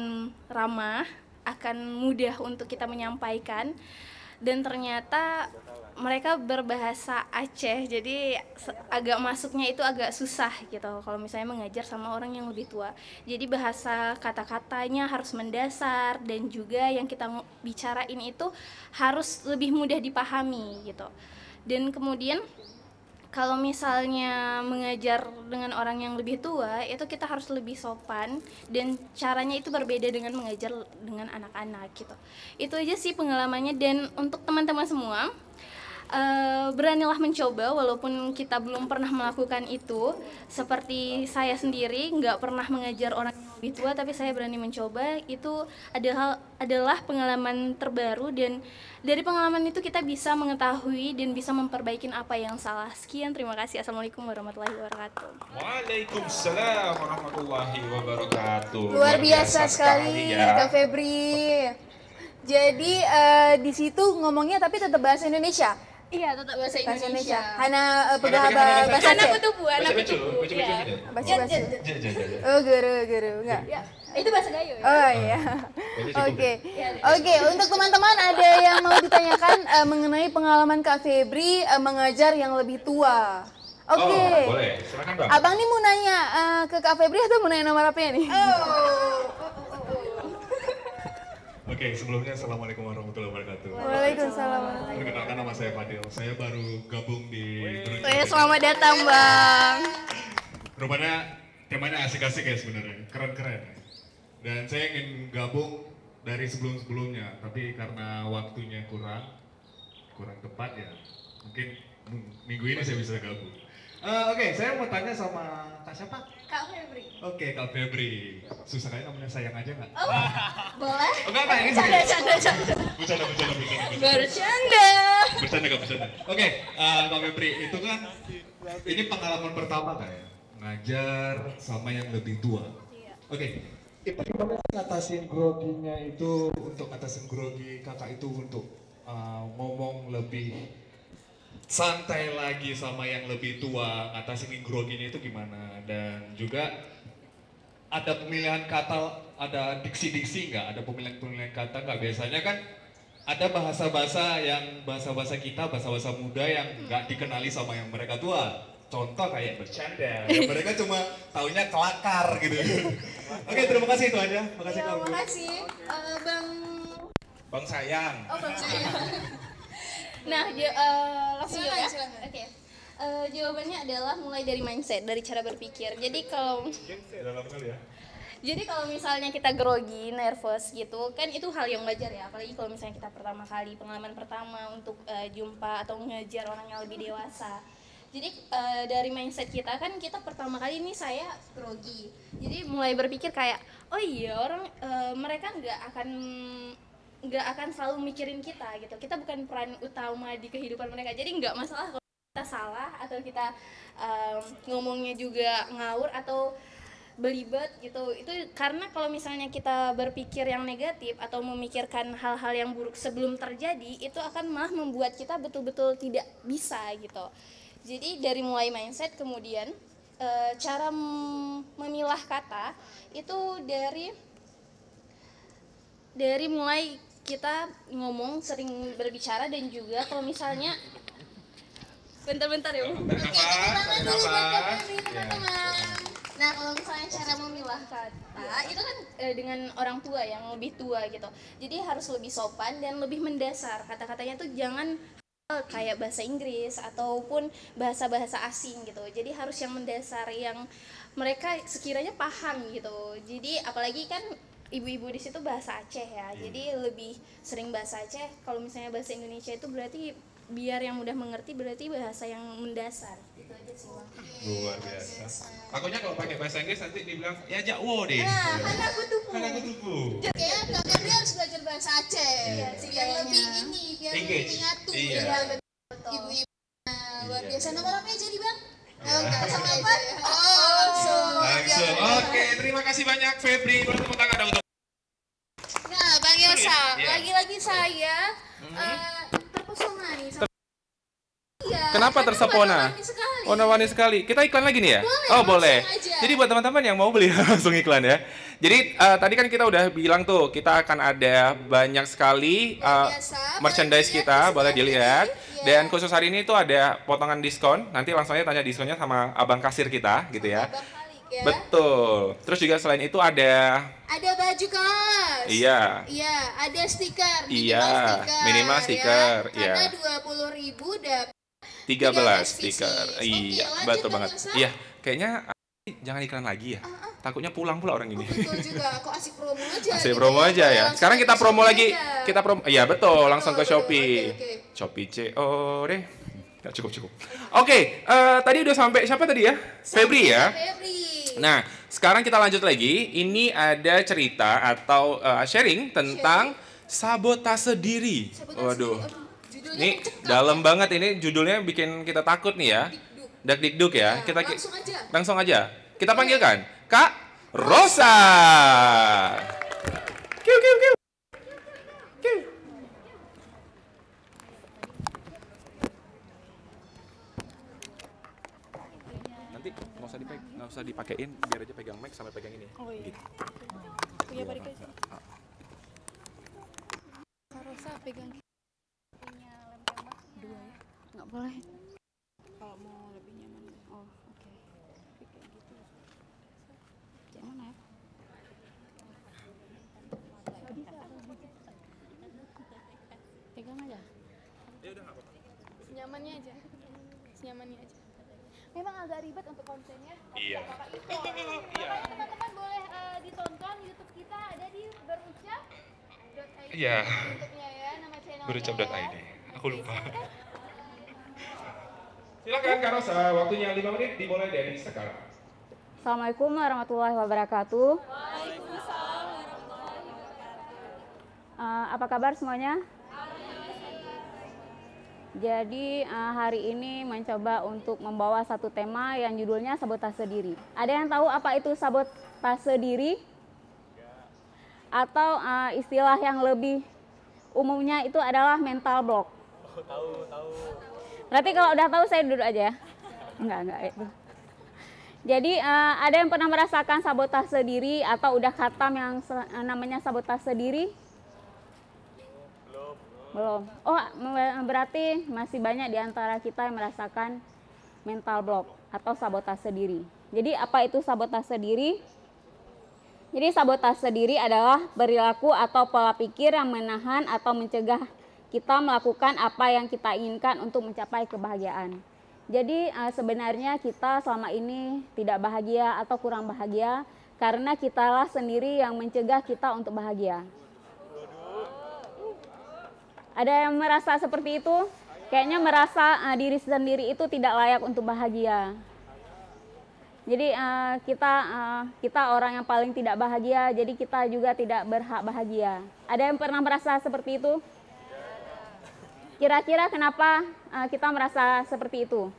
ramah, akan mudah untuk kita menyampaikan, dan ternyata mereka berbahasa Aceh, jadi agak masuknya itu agak susah gitu kalau misalnya mengajar sama orang yang lebih tua. Jadi bahasa kata-katanya harus mendasar dan juga yang kita bicarain itu harus lebih mudah dipahami gitu. Dan kemudian kalau misalnya mengajar dengan orang yang lebih tua, itu kita harus lebih sopan dan caranya itu berbeda dengan mengajar dengan anak-anak gitu. Itu aja sih pengalamannya. Dan untuk teman-teman semua, beranilah mencoba walaupun kita belum pernah melakukan itu. Seperti saya sendiri nggak pernah mengajar orang yang lebih tua, tapi saya berani mencoba. Itu adalah pengalaman terbaru dan dari pengalaman itu kita bisa mengetahui dan bisa memperbaiki apa yang salah. Sekian, terima kasih. Assalamualaikum warahmatullahi wabarakatuh. Waalaikumsalam warahmatullahi wabarakatuh. Luar biasa sekali ya. Kak Febri. Jadi di situ ngomongnya tapi tetap bahasa Indonesia. Iya, tetap bahasa Indonesia. Hana pegang bahasa Anak Aceh. kutubu, anak kutubu. Bahasa Oh, guru. Enggak. Ya, itu bahasa Gayo ya. Oh iya. Oke, untuk teman-teman ada yang mau ditanyakan mengenai pengalaman Kak Febri mengajar yang lebih tua. Oke. Boleh. Silakan Bang. Abang nih mau nanya ke Kak Febri atau mau nanya nomor HP-nya nih? Oke, sebelumnya Assalamualaikum warahmatullahi wabarakatuh. Waalaikumsalam. Perkenalkan, nama saya Fadil. Saya baru gabung di Berucap. Selamat datang, Bang. Rupanya temanya asik-asik ya sebenarnya, keren-keren. Dan saya ingin gabung dari sebelum-sebelumnya, tapi karena waktunya kurang tepat ya, mungkin minggu ini saya bisa gabung. Oke, saya mau tanya sama Kak siapa? Kak Febri. Oke, Kak Febri. Susah kali namanya sayang aja nggak? Boleh? Enggak, ini Canda. Bercanda. Bercanda. Oke, Kak Febri, itu kan ini pengalaman pertama Kak ya? Ngajar sama yang lebih tua. Oke, itu gimana sih ngatasin groginya itu, untuk ngatasin grogi kakak itu untuk ngomong lebih santai lagi sama yang lebih tua, ngatasin groginya itu gimana? Dan juga ada pemilihan kata, ada diksi-diksi nggak? Ada pemilihan kata nggak? Biasanya kan ada bahasa-bahasa kita, bahasa-bahasa muda yang nggak dikenali sama yang mereka tua. Contoh kayak bercanda, yang mereka cuma taunya kelakar gitu. Oke, terima kasih itu aja. Makasih Kak. Terima kasih, Bang sayang. Bang saya. Nah, langsung ya. Silakan. Oke. Jawabannya adalah mulai dari mindset, dari cara berpikir. Jadi kalau misalnya kita grogi, nervous gitu, kan itu hal yang wajar ya. Apalagi kalau misalnya kita pertama kali, pengalaman pertama untuk jumpa atau ngejar orang yang lebih dewasa. Jadi dari mindset kita kan, kita pertama kali ini saya grogi. Jadi mulai berpikir kayak, oh iya mereka nggak akan selalu mikirin kita gitu. Kita bukan peran utama di kehidupan mereka. Jadi nggak masalah kalau kita salah atau kita ngomongnya juga ngawur atau belibet gitu. Itu karena kalau misalnya kita berpikir yang negatif atau memikirkan hal-hal yang buruk sebelum terjadi, itu akan malah membuat kita betul-betul tidak bisa gitu. Jadi dari mulai mindset, kemudian cara memilah kata itu dari mulai kita ngomong, sering berbicara, dan juga kalau misalnya bentar ya Bu. Nah, kalau misalnya cara memilah kata itu kan dengan orang tua yang lebih tua gitu. Jadi harus lebih sopan dan lebih mendasar. Kata-katanya tuh jangan kayak bahasa Inggris ataupun bahasa-bahasa asing gitu. Jadi harus yang mendasar, yang mereka sekiranya paham gitu. Jadi apalagi kan ibu-ibu di situ bahasa Aceh ya. Jadi lebih sering bahasa Aceh. Kalau misalnya bahasa Indonesia itu berarti biar yang mudah mengerti, berarti bahasa yang mendasar. Gitu aja sih, Bang. Luar biasa. Takutnya kalau pakai bahasa Inggris nanti dibilang ya jakwo deh. Nah, kan aku tupu. Kayaknya Kak Febri harus belajar bahasa Aceh. Biar lebih biar lebih nyatu. Iya. Ibu-ibu luar biasa. Nomor apa jadi Bang? Sama apa? Langsung. Oke, terima kasih banyak Febri. Boleh tepuk tangan dong untuk. Nah, Bang Yosa, Iya. lagi-lagi saya terpesona nih sama. Iya, Kenapa karena tersepona? warna-warni sekali. Warna-warni sekali. Kita iklan lagi nih ya? Oh boleh. langsung aja. Jadi buat teman-teman yang mau beli langsung iklan ya. Jadi tadi kan kita udah bilang tuh, kita akan ada banyak sekali biasa, merchandise boleh kita, dilihat, boleh silahkan dilihat. dilihat. Iya. Dan khusus hari ini tuh ada potongan diskon. Nanti langsung aja tanya diskonnya sama abang kasir kita gitu ya. Bang Khalid ya. Betul. Terus juga selain itu ada Ada baju kaos. Iya. Iya, ada stiker. Iya, minimal stiker, Ya. Karena iya. 20.000 dapat 13 pieces. stiker. Oke, Iya, lanjut, betul Bang banget. Yosa. Iya, kayaknya jangan iklan lagi ya. Takutnya pulang pula orang ini. betul juga. Kok asik promo aja. Asik gitu promo aja ya. Langsung Sekarang kita ke promo Shopee lagi. aja. Kita promo. Iya, betul, langsung ke Betul, Shopee. oke. Shopee COD. Ya, cukup. Oke, tadi udah sampai siapa tadi ya? Febri ya. Febri. Nah, sekarang kita lanjut lagi. Ini ada cerita atau sharing tentang sabotase diri. Waduh. Judulnya Ini mencekam. dalam banget, ini judulnya bikin kita takut nih ya. Dak-dikduk ya. Kita Langsung aja. Kita panggilkan Kak Rosa. Kiu kiu kiu. Kiu. Nanti nggak usah dipakein, biar aja pegang mic sampai pegang ini. Oh iya. Gitu. Iya, Pak Dika. Kak Rosa pegang punya lem tembak 2 ya. Nggak boleh. Kalau mau lebih nyaman. senyamannya aja. Senyamannya aja. Memang agak ribet untuk kontennya. Iya. Makanya teman-teman boleh ditonton YouTube kita ada di berucap.id. Iya. YouTube-nya ya, nama channelnya. Berucap.id. Aku lupa. Silakan Kak Rosa, waktunya 5 menit dimulai dari sekarang. Assalamualaikum warahmatullahi wabarakatuh. Apa kabar semuanya? Jadi hari ini mencoba untuk membawa satu tema yang judulnya sabotase diri. Ada yang tahu apa itu sabotase diri? Atau istilah yang lebih umumnya itu adalah mental block. Tahu. Berarti kalau udah tahu saya duduk aja ya? Enggak itu. Jadi ada yang pernah merasakan sabotase diri atau udah khatam yang namanya sabotase diri? Belum. Oh, berarti masih banyak di antara kita yang merasakan mental block atau sabotase diri. Jadi apa itu sabotase diri? Jadi sabotase diri adalah perilaku atau pola pikir yang menahan atau mencegah kita melakukan apa yang kita inginkan untuk mencapai kebahagiaan. Jadi sebenarnya kita selama ini tidak bahagia atau kurang bahagia karena kitalah sendiri yang mencegah kita untuk bahagia. Ada yang merasa seperti itu? Kayaknya merasa diri sendiri itu tidak layak untuk bahagia. Jadi kita orang yang paling tidak bahagia, jadi kita juga tidak berhak bahagia. Ada yang pernah merasa seperti itu? Kira-kira kenapa kita merasa seperti itu?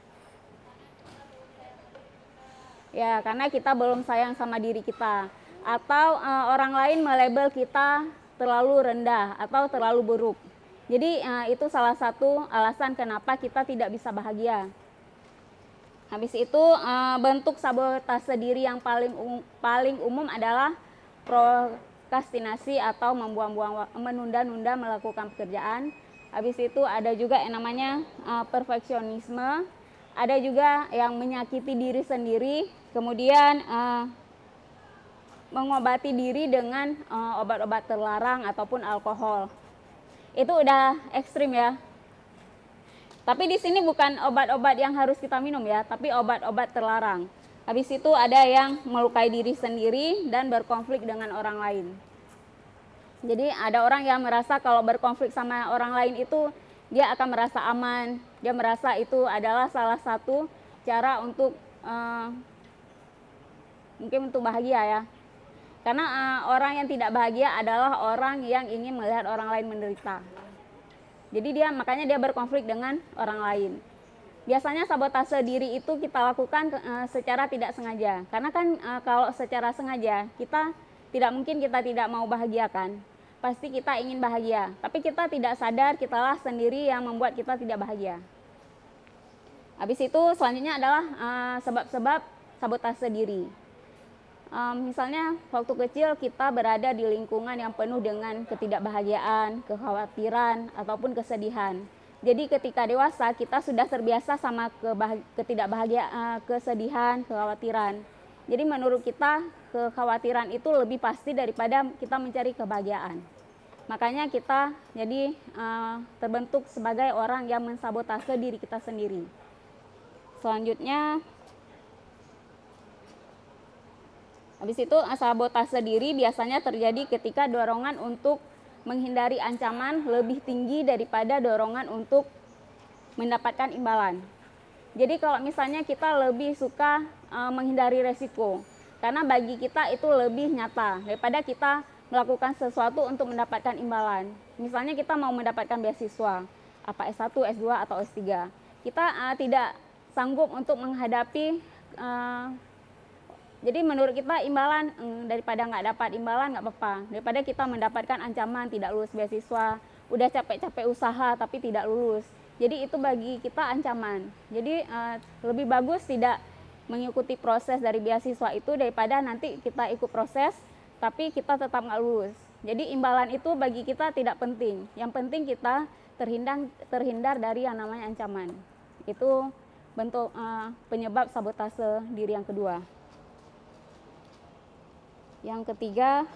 Ya, karena kita belum sayang sama diri kita. Atau orang lain melabel kita terlalu rendah atau terlalu buruk. Jadi itu salah satu alasan kenapa kita tidak bisa bahagia. Habis itu bentuk sabotase diri yang paling umum adalah prokrastinasi atau menunda-nunda melakukan pekerjaan. Habis itu ada juga yang namanya perfeksionisme. Ada juga yang menyakiti diri sendiri. Kemudian mengobati diri dengan obat-obat terlarang ataupun alkohol. Itu udah ekstrim ya. Tapi di sini bukan obat-obat yang harus kita minum ya, tapi obat-obat terlarang. Habis itu ada yang melukai diri sendiri dan berkonflik dengan orang lain. Jadi ada orang yang merasa kalau berkonflik sama orang lain itu dia akan merasa aman. Dia merasa itu adalah salah satu cara untuk mungkin untuk bahagia ya. Karena orang yang tidak bahagia adalah orang yang ingin melihat orang lain menderita. Jadi makanya dia berkonflik dengan orang lain. Biasanya sabotase diri itu kita lakukan secara tidak sengaja. Karena kan kalau secara sengaja kita tidak mungkin kita tidak mau bahagia kan. Pasti kita ingin bahagia. Tapi kita tidak sadar kitalah sendiri yang membuat kita tidak bahagia. Habis itu selanjutnya adalah sebab-sebab sabotase diri. Misalnya waktu kecil kita berada di lingkungan yang penuh dengan ketidakbahagiaan, kekhawatiran, ataupun kesedihan. Jadi ketika dewasa kita sudah terbiasa sama ketidakbahagiaan, kesedihan, kekhawatiran. Jadi menurut kita kekhawatiran itu lebih pasti daripada kita mencari kebahagiaan. Makanya kita jadi terbentuk sebagai orang yang mensabotase diri kita sendiri. Selanjutnya, habis itu sabotase diri biasanya terjadi ketika dorongan untuk menghindari ancaman lebih tinggi daripada dorongan untuk mendapatkan imbalan. Jadi kalau misalnya kita lebih suka menghindari resiko, karena bagi kita itu lebih nyata daripada kita melakukan sesuatu untuk mendapatkan imbalan. Misalnya kita mau mendapatkan beasiswa, apa S1, S2 atau S3. Kita tidak sanggup untuk menghadapi jadi menurut kita imbalan daripada nggak dapat imbalan nggak apa-apa, daripada kita mendapatkan ancaman tidak lulus beasiswa, udah capek-capek usaha tapi tidak lulus. Jadi itu bagi kita ancaman. Jadi lebih bagus tidak mengikuti proses dari beasiswa itu daripada nanti kita ikut proses tapi kita tetap nggak lulus. Jadi imbalan itu bagi kita tidak penting. Yang penting kita terhindar dari yang namanya ancaman. Itu bentuk penyebab sabotase diri yang kedua. Yang ketiga,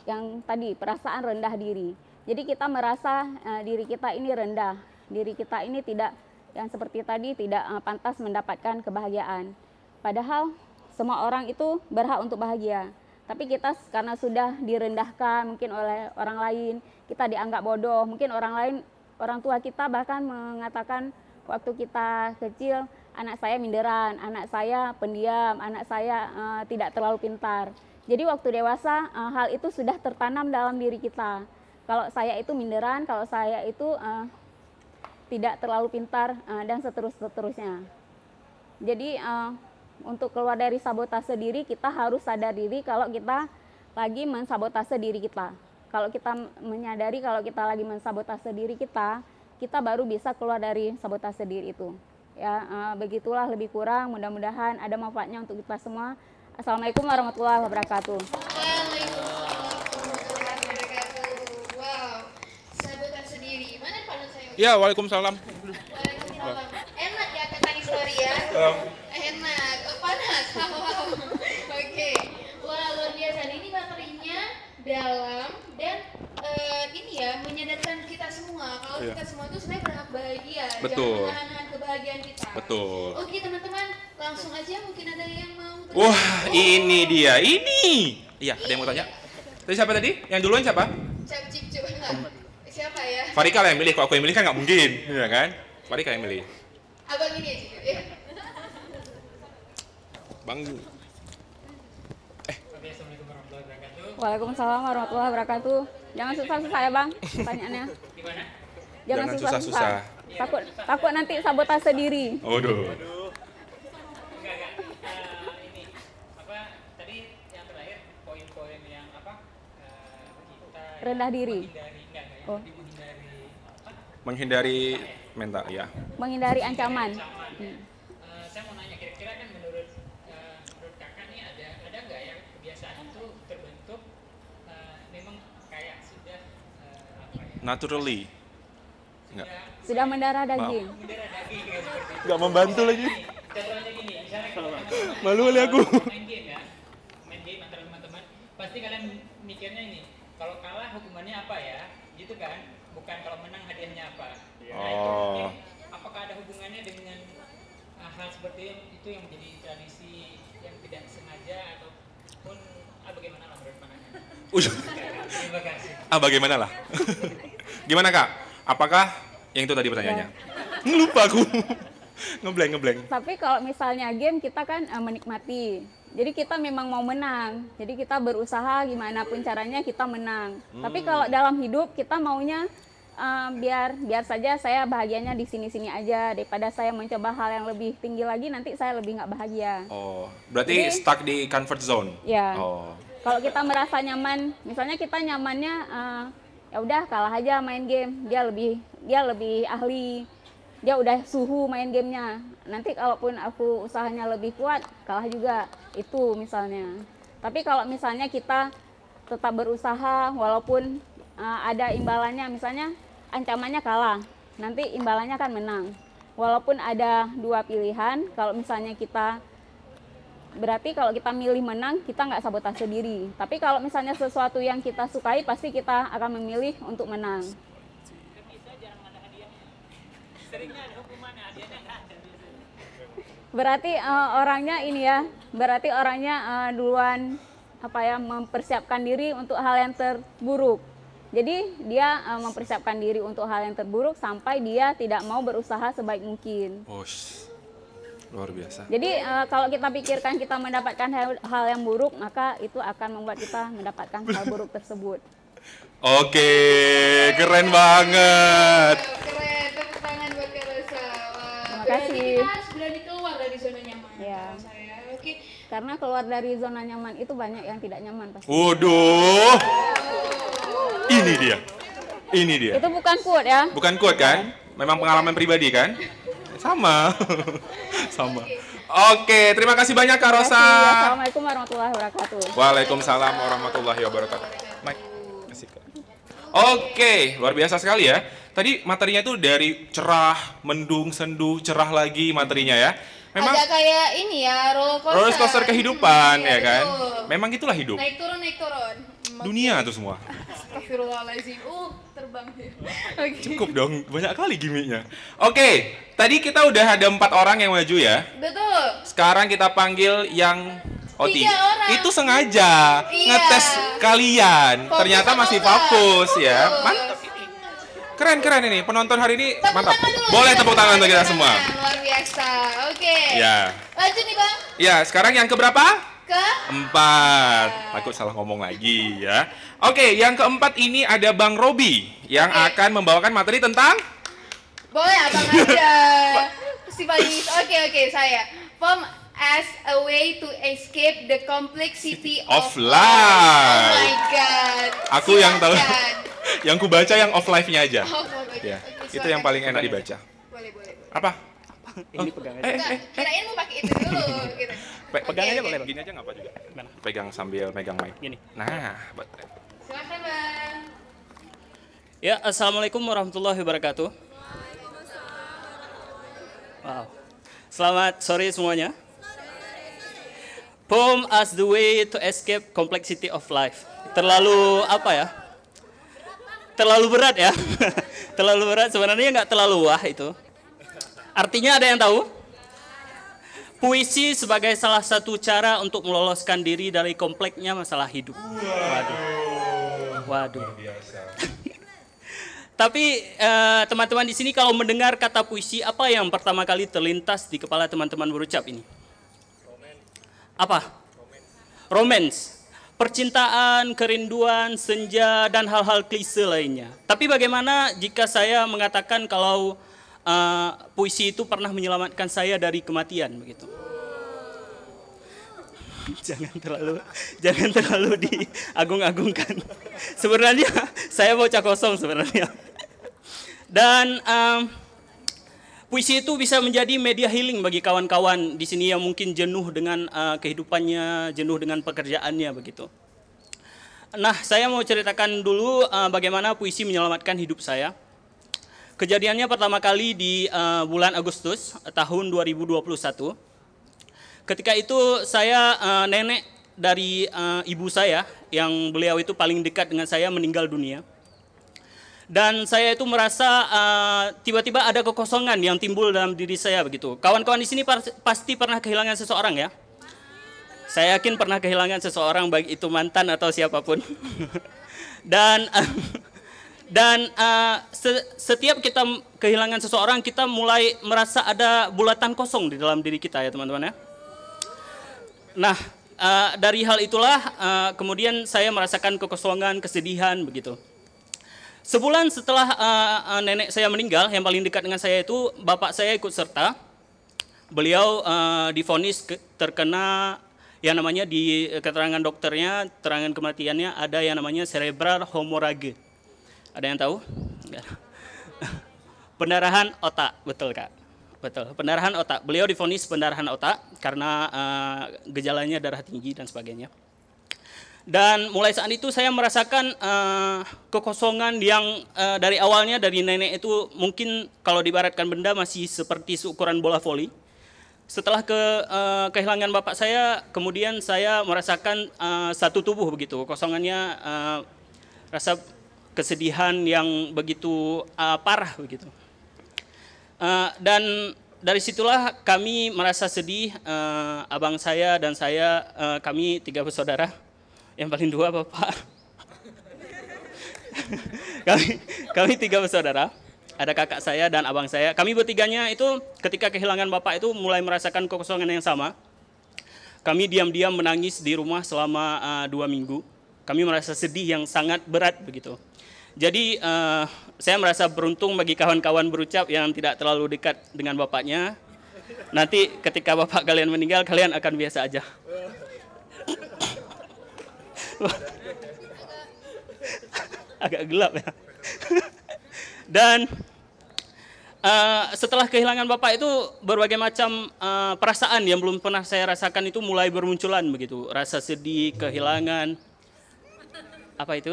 yang tadi perasaan rendah diri. Jadi kita merasa diri kita ini rendah. diri kita ini tidak yang seperti tadi tidak pantas mendapatkan kebahagiaan. Padahal semua orang itu berhak untuk bahagia. Tapi kita karena sudah direndahkan mungkin oleh orang lain, kita dianggap bodoh. Mungkin orang tua kita bahkan mengatakan waktu kita kecil, anak saya minderan, anak saya pendiam, anak saya tidak terlalu pintar. Jadi waktu dewasa hal itu sudah tertanam dalam diri kita. Kalau saya itu minderan, kalau saya itu tidak terlalu pintar dan seterusnya. Jadi untuk keluar dari sabotase diri, kita harus sadar diri kalau kita lagi mensabotase diri kita. Kalau kita menyadari kalau kita lagi mensabotase diri kita baru bisa keluar dari sabotase diri itu. Ya, begitulah lebih kurang, mudah-mudahan ada manfaatnya untuk kita semua. Assalamualaikum warahmatullahi wabarakatuh. Waalaikumsalam warahmatullahi wabarakatuh. Wow, sabotase diri. Mana partner saya? Ya, waalaikumsalam. Waalaikumsalam. Enak ya kata story ya? Enak. Oh, panas. Wow. Oke. Wah, luar biasa. Ini materinya dalam dan ini ya menyadarkan kita semua kalau kita semua itu sebenarnya berhak bahagia. Betul. Jangan menahan kebahagiaan kita. Betul. Oke teman-teman, langsung aja mungkin ada yang mau. Wah, ini dia. Ini. Iya, ada yang mau tanya? Tadi siapa tadi? Yang duluan siapa? Siapa ya? Farika lah yang milih. Kalau aku yang milih kan nggak mungkin, ya kan? Farika yang milih. Abang ini aja ya. Bang. Waalaikumsalam warahmatullahi wabarakatuh. Jangan susah-susah ya Bang, pertanyaannya. Gimana? Jangan susah-susah. Takut nanti sabotase diri. Waduh. Enggak. Ini apa tadi yang terakhir poin-poin yang apa? Kita Rendah diri. Oh. Menghindari mental, ya. Menghindari ancaman. Saya mau nanya kira-kira kan menurut kakak nih ada nggak yang kebiasaan itu terbentuk memang kayak sudah apa ya? Naturally. Enggak. Sudah mendarah daging. Mendarah daging kayak seperti itu. Enggak membantu lagi. Contohnya gini, misalnya kalau Malu kali aku. main game ya, main game antara teman-teman, pasti kalian mikirnya ini, kalau kalah hukumannya apa ya, gitu kan? Bukan kalau menang hadiahnya apa. Nah itu mungkin apakah ada hubungannya dengan hal seperti itu yang menjadi tradisi yang tidak sengaja ataupun bagaimana lah menurut pandangan? Terima kasih. Bagaimana lah? Gimana Kak? Apakah yang itu tadi pertanyaannya? Lupa aku. Ngeblank. Tapi kalau misalnya game kita kan menikmati. Jadi kita memang mau menang. Jadi kita berusaha gimana pun caranya kita menang. Tapi kalau dalam hidup kita maunya biar saja saya bahagianya di sini-sini aja daripada saya mencoba hal yang lebih tinggi lagi nanti saya lebih nggak bahagia. Oh, berarti jadi, stuck di comfort zone. Ya. Oh. Kalau kita merasa nyaman, misalnya kita nyamannya ya udah kalah aja main game. Dia lebih ahli. Dia udah suhu main gamenya. Nanti kalaupun aku usahanya lebih kuat, kalah juga. Itu misalnya. Tapi kalau misalnya kita tetap berusaha walaupun ada imbalannya, misalnya ancamannya kalah, nanti imbalannya kan menang. Walaupun ada dua pilihan, kalau misalnya kita berarti kalau kita milih menang, kita nggak sabotase diri. Tapi kalau misalnya sesuatu yang kita sukai, pasti kita akan memilih untuk menang. Berarti orangnya duluan mempersiapkan diri untuk hal yang terburuk. Jadi dia mempersiapkan diri untuk hal yang terburuk sampai dia tidak mau berusaha sebaik mungkin. Luar biasa. Jadi kalau kita pikirkan kita mendapatkan hal yang buruk, maka itu akan membuat kita mendapatkan hal buruk tersebut. Oke, keren banget. Keren, tepuk tangan buat Kak Rosa. Terima kasih. Kita harus berani keluar dari zona nyaman. Ya. Saya. Oke. Karena keluar dari zona nyaman itu banyak yang tidak nyaman pasti. Waduh. Ini dia. Itu bukan quote ya? Bukan quote kan? Memang pengalaman pribadi kan? Sama. Oke, terima kasih banyak Kak Rosa. Assalamualaikum warahmatullahi wabarakatuh. Waalaikumsalam warahmatullahi wabarakatuh. Mike, kasih Kak. Oke, luar biasa sekali ya. Tadi materinya itu dari cerah, mendung, sendu, cerah lagi materinya ya. Memang agak kayak ini ya, roller coaster kehidupan, Iya, ya kan? betul. Memang itulah hidup. Naik turun. Dunia tuh semua. Astagfirullahaladzim. Terbang sih. Oke. Cukup dong, banyak kali gimmicknya. Oke, tadi kita udah ada 4 orang yang maju ya. Betul. Sekarang kita panggil yang 3 orang. Itu sengaja ngetes kalian. Fokus Ternyata atau masih enggak? fokus ya. Fokus. Mantap ini. Keren ini. Penonton hari ini Tepuk mantap. tangan dulu. Boleh tepuk tangan untuk kita semua. Luar biasa. Oke. Ya. Lanjut nih Bang. Ya, sekarang yang keberapa? 4. Takut salah ngomong lagi ya. Oke, yang keempat ini ada Bang Robi yang akan membawakan materi tentang Boleh abang aja. Si Faiz. Oke, saya. Form as a way to escape the complexity of of life. Oh my god. Aku yang tahu. Silakan. Yang ku baca yang off life-nya aja. Oke, Ya, oke, itu yang silakan. paling enak dibaca. Boleh. Apa? Ini pegang aja. Enggak, kirain mau pakai itu dulu gitu. Pegang Oke, aja oke. boleh. Gini aja nggak apa juga. Pegang sambil megang mic. Gini. Nah, Silakan Bang. Ya, assalamualaikum warahmatullahi wabarakatuh. Wow. Selamat sore semuanya. Poem as the way to escape complexity of life. Terlalu apa ya? Terlalu berat ya. Terlalu berat, sebenarnya nggak terlalu wah itu. Artinya ada yang tahu? Puisi sebagai salah satu cara untuk meloloskan diri dari kompleksnya masalah hidup. Waduh. Tapi teman-teman di sini kalau mendengar kata puisi, apa yang pertama kali terlintas di kepala teman-teman berucap ini? Apa? Romance. Percintaan, kerinduan, senja, dan hal-hal klise lainnya. Tapi bagaimana jika saya mengatakan kalau puisi itu pernah menyelamatkan saya dari kematian begitu? Jangan terlalu diagung-agungkan. Sebenarnya saya bocah kosong sebenarnya. Dan puisi itu bisa menjadi media healing bagi kawan-kawan di sini yang mungkin jenuh dengan kehidupannya, jenuh dengan pekerjaannya begitu. Nah, saya mau ceritakan dulu bagaimana puisi menyelamatkan hidup saya. Kejadiannya pertama kali di bulan Agustus tahun 2021. Ketika itu saya nenek dari ibu saya yang beliau itu paling dekat dengan saya meninggal dunia. Dan saya itu merasa tiba-tiba ada kekosongan yang timbul dalam diri saya begitu. Kawan-kawan di sini pasti pernah kehilangan seseorang ya. Saya yakin pernah kehilangan seseorang baik itu mantan atau siapapun. Dan setiap kita kehilangan seseorang, kita mulai merasa ada bulatan kosong di dalam diri kita ya teman-teman ya. Nah, dari hal itulah kemudian saya merasakan kekosongan, kesedihan begitu. Sebulan setelah nenek saya meninggal, yang paling dekat dengan saya itu bapak saya ikut serta. Beliau divonis terkena yang namanya di keterangan dokternya, keterangan kematiannya ada yang namanya cerebral hemorrhage. Ada yang tahu? Pendarahan otak, betul Kak. Betul, pendarahan otak. Beliau divonis pendarahan otak karena gejalanya darah tinggi dan sebagainya. Dan mulai saat itu saya merasakan kekosongan yang dari awalnya dari nenek itu mungkin kalau diibaratkan benda masih seperti seukuran bola voli. Setelah kehilangan bapak saya, kemudian saya merasakan satu tubuh begitu, kekosongannya rasa kesedihan yang begitu parah begitu. Dan dari situlah kami merasa sedih, abang saya dan saya, kami 3 bersaudara, yang paling 2 bapak. kami 3 bersaudara, ada kakak saya dan abang saya. Kami bertiganya itu ketika kehilangan bapak itu mulai merasakan kekosongan yang sama. Kami diam-diam menangis di rumah selama 2 minggu. Kami merasa sedih yang sangat berat begitu. Jadi saya merasa beruntung bagi kawan-kawan berucap yang tidak terlalu dekat dengan bapaknya. Nanti ketika bapak kalian meninggal, kalian akan biasa aja. Agak gelap ya. Dan setelah kehilangan bapak itu berbagai macam perasaan yang belum pernah saya rasakan itu mulai bermunculan begitu. Rasa sedih, kehilangan. Apa itu?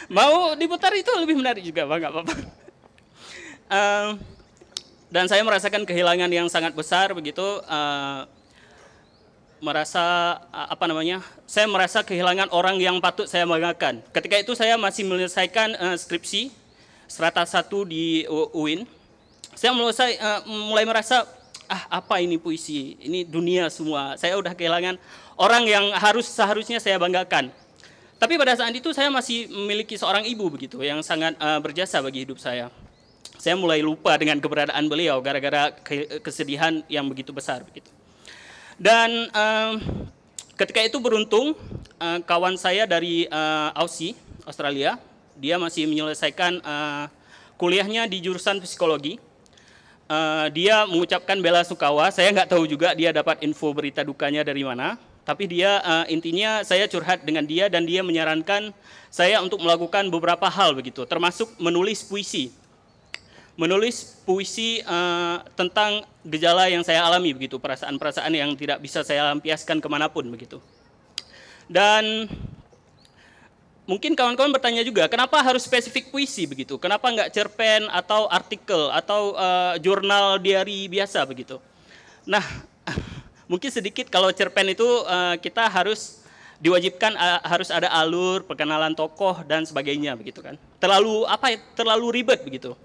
Mau diputar itu lebih menarik juga, Bang, nggak apa-apa. Dan saya merasakan kehilangan yang sangat besar begitu. Saya merasa kehilangan orang yang patut saya banggakan. Ketika itu saya masih menyelesaikan skripsi strata 1 di UIN. Saya mulai merasa, apa ini puisi? Ini dunia semua. Saya udah kehilangan orang yang seharusnya saya banggakan. Tapi pada saat itu saya masih memiliki seorang ibu begitu yang sangat berjasa bagi hidup saya. Saya mulai lupa dengan keberadaan beliau gara-gara kesedihan yang begitu besar begitu. Dan ketika itu beruntung kawan saya dari Aussie, Australia, dia masih menyelesaikan kuliahnya di jurusan psikologi. Dia mengucapkan bela sungkawa. Saya nggak tahu juga dia dapat info berita dukanya dari mana. Tapi dia intinya saya curhat dengan dia dan dia menyarankan saya untuk melakukan beberapa hal begitu, termasuk menulis puisi. Menulis puisi tentang gejala yang saya alami begitu, perasaan-perasaan yang tidak bisa saya lampiaskan kemanapun begitu. Dan mungkin kawan-kawan bertanya juga, kenapa harus spesifik puisi begitu? Kenapa nggak cerpen atau artikel atau jurnal diary biasa begitu? Nah, mungkin sedikit kalau cerpen itu kita harus diwajibkan harus ada alur, perkenalan tokoh dan sebagainya begitu kan. Terlalu ribet begitu.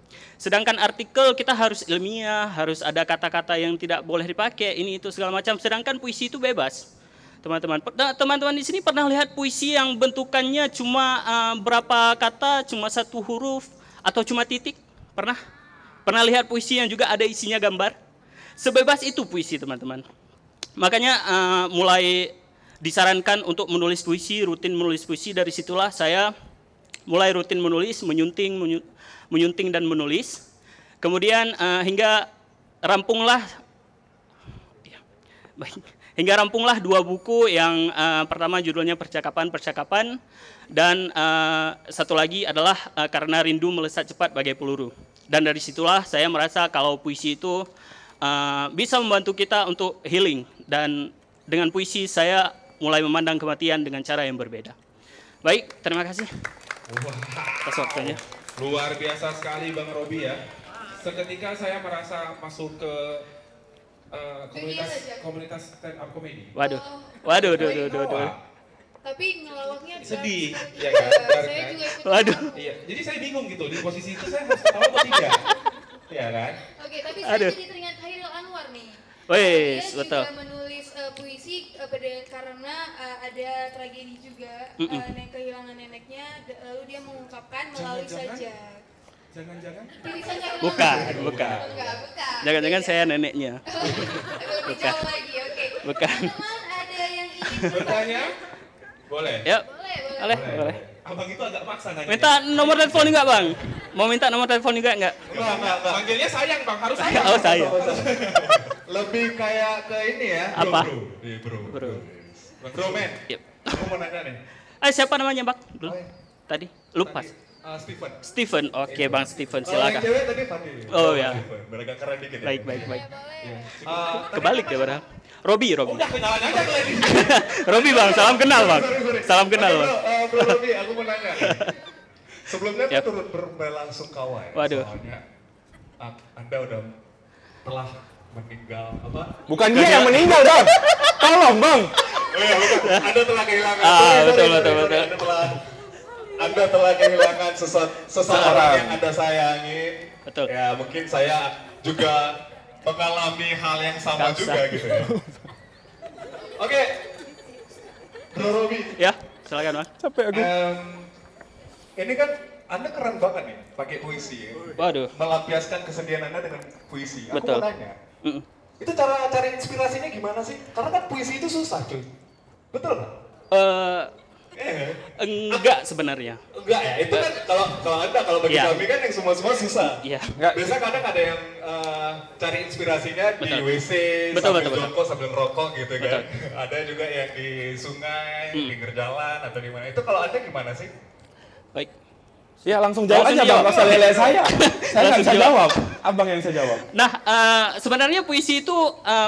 Sedangkan artikel kita harus ilmiah, harus ada kata-kata yang tidak boleh dipakai, ini itu segala macam. Sedangkan puisi itu bebas. Teman-teman di sini pernah lihat puisi yang bentukannya cuma berapa kata, cuma 1 huruf atau cuma titik? Pernah? Pernah lihat puisi yang juga ada isinya gambar? Sebebas itu puisi, teman-teman. Makanya mulai disarankan untuk menulis puisi, rutin menulis puisi. Dari situlah saya mulai rutin menulis, menyunting dan menulis. Kemudian hingga rampunglah 2 buku yang pertama judulnya Percakapan dan satu lagi adalah Karena Rindu Melesat Cepat Bagai Peluru. Dan dari situlah saya merasa kalau puisi itu bisa membantu kita untuk healing, dan dengan puisi saya mulai memandang kematian dengan cara yang berbeda. Baik, terima kasih atas waktunya. Luar biasa sekali Bang Robi ya. Seketika saya merasa masuk ke komunitas stand up comedy. Waduh. Tapi ngelawaknya sedih, ya kan? Saya juga ikut. Waduh. Iya, jadi saya bingung gitu di posisi itu saya harus ketawa atau tidak, ya kan? Oke, tapi saya jadi teringat Hairil Anwar nih. Wes, dia betul. juga menulis puisi karena ada tragedi juga, kehilangan neneknya, lalu dia mengungkapkan melalui sajak. Jangan-jangan? Bukan. Bukan. Jangan-jangan saya neneknya. Lebih jauh lagi, oke. Bukan. Teman-teman ada yang ingin bertanya? Boleh. Ya. Boleh. Abang itu agak maksa nanya. Minta nomor telepon juga, Bang. Mau minta nomor telepon juga enggak? Enggak. Panggilnya sayang, Bang. Harus sayang. Oh, sayang. Lebih kayak ke ini ya. Apa? Bro. Bro, men. Yep. Aku mau nanya nih. Siapa namanya, Bang? Dulu. Tadi lupa. Steven. Oke, Bang Steven, silakan. Yang cewek tadi Fadil. Oh ya. Beragak keren dikit ya. Baik. Kebalik ya, Bang. Robi. Udah kenalan aja kalian. Robi, Bang, salam kenal, Bang. Salam kenal, Bang. Bro Robi, aku mau nanya. Sebelumnya aku turut berbelasungkawa ya. Waduh. Soalnya Anda udah telah meninggal apa? Bukan dia yang meninggal, Bang. Tolong, Bang. Oh iya, bukan. Anda telah kehilangan. Betul. Anda telah kehilangan seseorang yang Anda sayangi. Betul. Ya, mungkin saya juga mengalami hal yang sama juga gitu ya. Oke. Bro Robi. Ya, silakan, Bang. Capek aku. Ini kan Anda keren banget nih pakai puisi ya. Waduh. Melampiaskan kesedihan Anda dengan puisi. Aku Betul. mau nanya. Itu cara cari inspirasinya gimana sih? Karena kan puisi itu susah, cuy. Betul nggak? Enggak sebenarnya. Enggak ya, itu kan kalau bagi kami kan yang semua susah. Iya. Biasa kadang ada yang cari inspirasinya di WC Betul. jongkok sambil ngerokok gitu kan. Ada juga yang di sungai, pinggir jalan atau di mana. Itu kalau Anda gimana sih? Baik. Ya langsung jawab aja, Bang. Masa lele saya. Saya nggak bisa jawab. Abang yang bisa jawab. Nah, sebenarnya puisi itu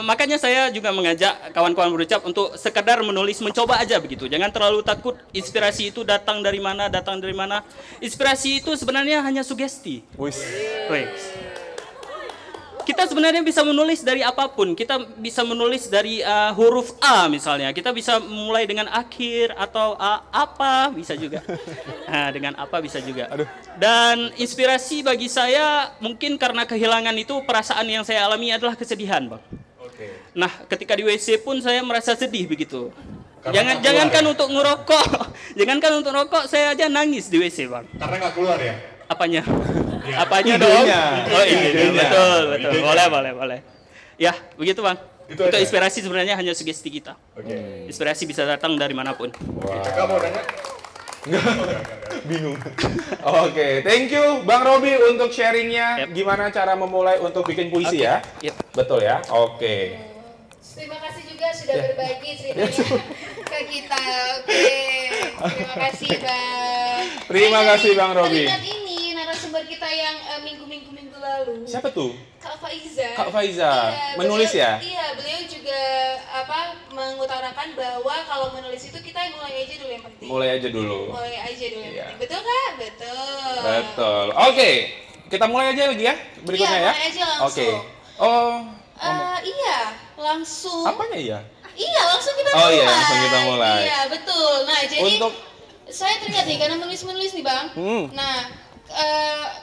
makanya saya juga mengajak kawan-kawan berucap untuk sekedar menulis, mencoba aja begitu. Jangan terlalu takut inspirasi itu datang dari mana. Inspirasi itu sebenarnya hanya sugesti. Wis. kita sebenarnya bisa menulis dari apapun. Kita bisa menulis dari huruf A misalnya. Kita bisa mulai dengan akhir atau apa bisa juga. Nah, dengan apa bisa juga. Dan inspirasi bagi saya mungkin karena kehilangan itu perasaan yang saya alami adalah kesedihan, Bang. Nah, ketika di WC pun saya merasa sedih begitu. Jangankan untuk ngerokok, jangankan untuk rokok, saya aja nangis di WC, Bang. Karena nggak keluar ya? Apanya? Ya. Apanya dong? Oh ini, betul. Boleh. Ya, begitu Bang. Itu inspirasi sebenarnya hanya sugesti kita. Inspirasi bisa datang dari manapun. Kakak mau nanya? Bingung. Oke, thank you Bang Robi untuk sharingnya. Gimana cara memulai untuk bikin puisi ya? Betul ya? Oke. Terima kasih juga sudah berbagi ceritanya ke kita. Oke. Terima kasih Bang. Terima kasih Bang Robi. Ingat ini narasumber kita yang minggu lalu. Siapa tuh? Kak Faiza. Kak Faiza. Iya, Menulis beliau, ya? Iya, beliau juga mengutarakan bahwa kalau menulis itu kita mulai aja dulu yang penting. Mulai aja dulu. Mulai aja dulu yang penting. Betul Kak? Betul. Betul. Oke. Kita mulai aja lagi ya berikutnya ya. Mulai aja langsung. Oke. Oh. Iya, langsung. Apanya iya? Iya, langsung kita mulai. Oh iya, langsung kita mulai. Iya, betul. Nah, jadi Untuk saya teringat nih karena menulis nih, Bang. Nah,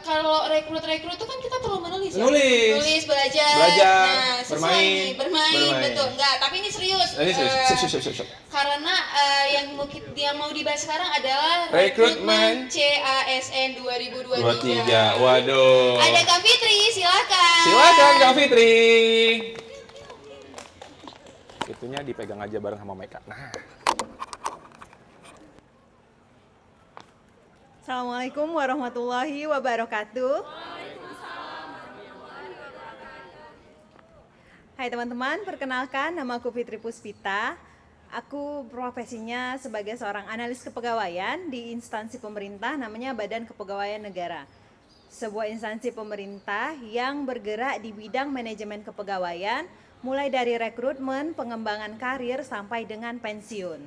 kalau rekrut tuh kan kita perlu menulis ya. Nulis, belajar. Nah, sesuai bermain. Betul. Enggak, tapi ini serius. Ini serius. Karena yang mau dibahas sekarang adalah rekrutmen CASN 2023. Waduh. Ada Kak Fitri, silakan. Silakan Kak Fitri. Itunya dipegang aja bareng sama Meka. Nah. Assalamualaikum warahmatullahi wabarakatuh. Hai teman-teman, perkenalkan nama aku Fitri Puspita. Aku profesinya sebagai seorang analis kepegawaian di instansi pemerintah namanya Badan Kepegawaian Negara. Sebuah instansi pemerintah yang bergerak di bidang manajemen kepegawaian, mulai dari rekrutmen, pengembangan karir, sampai dengan pensiun.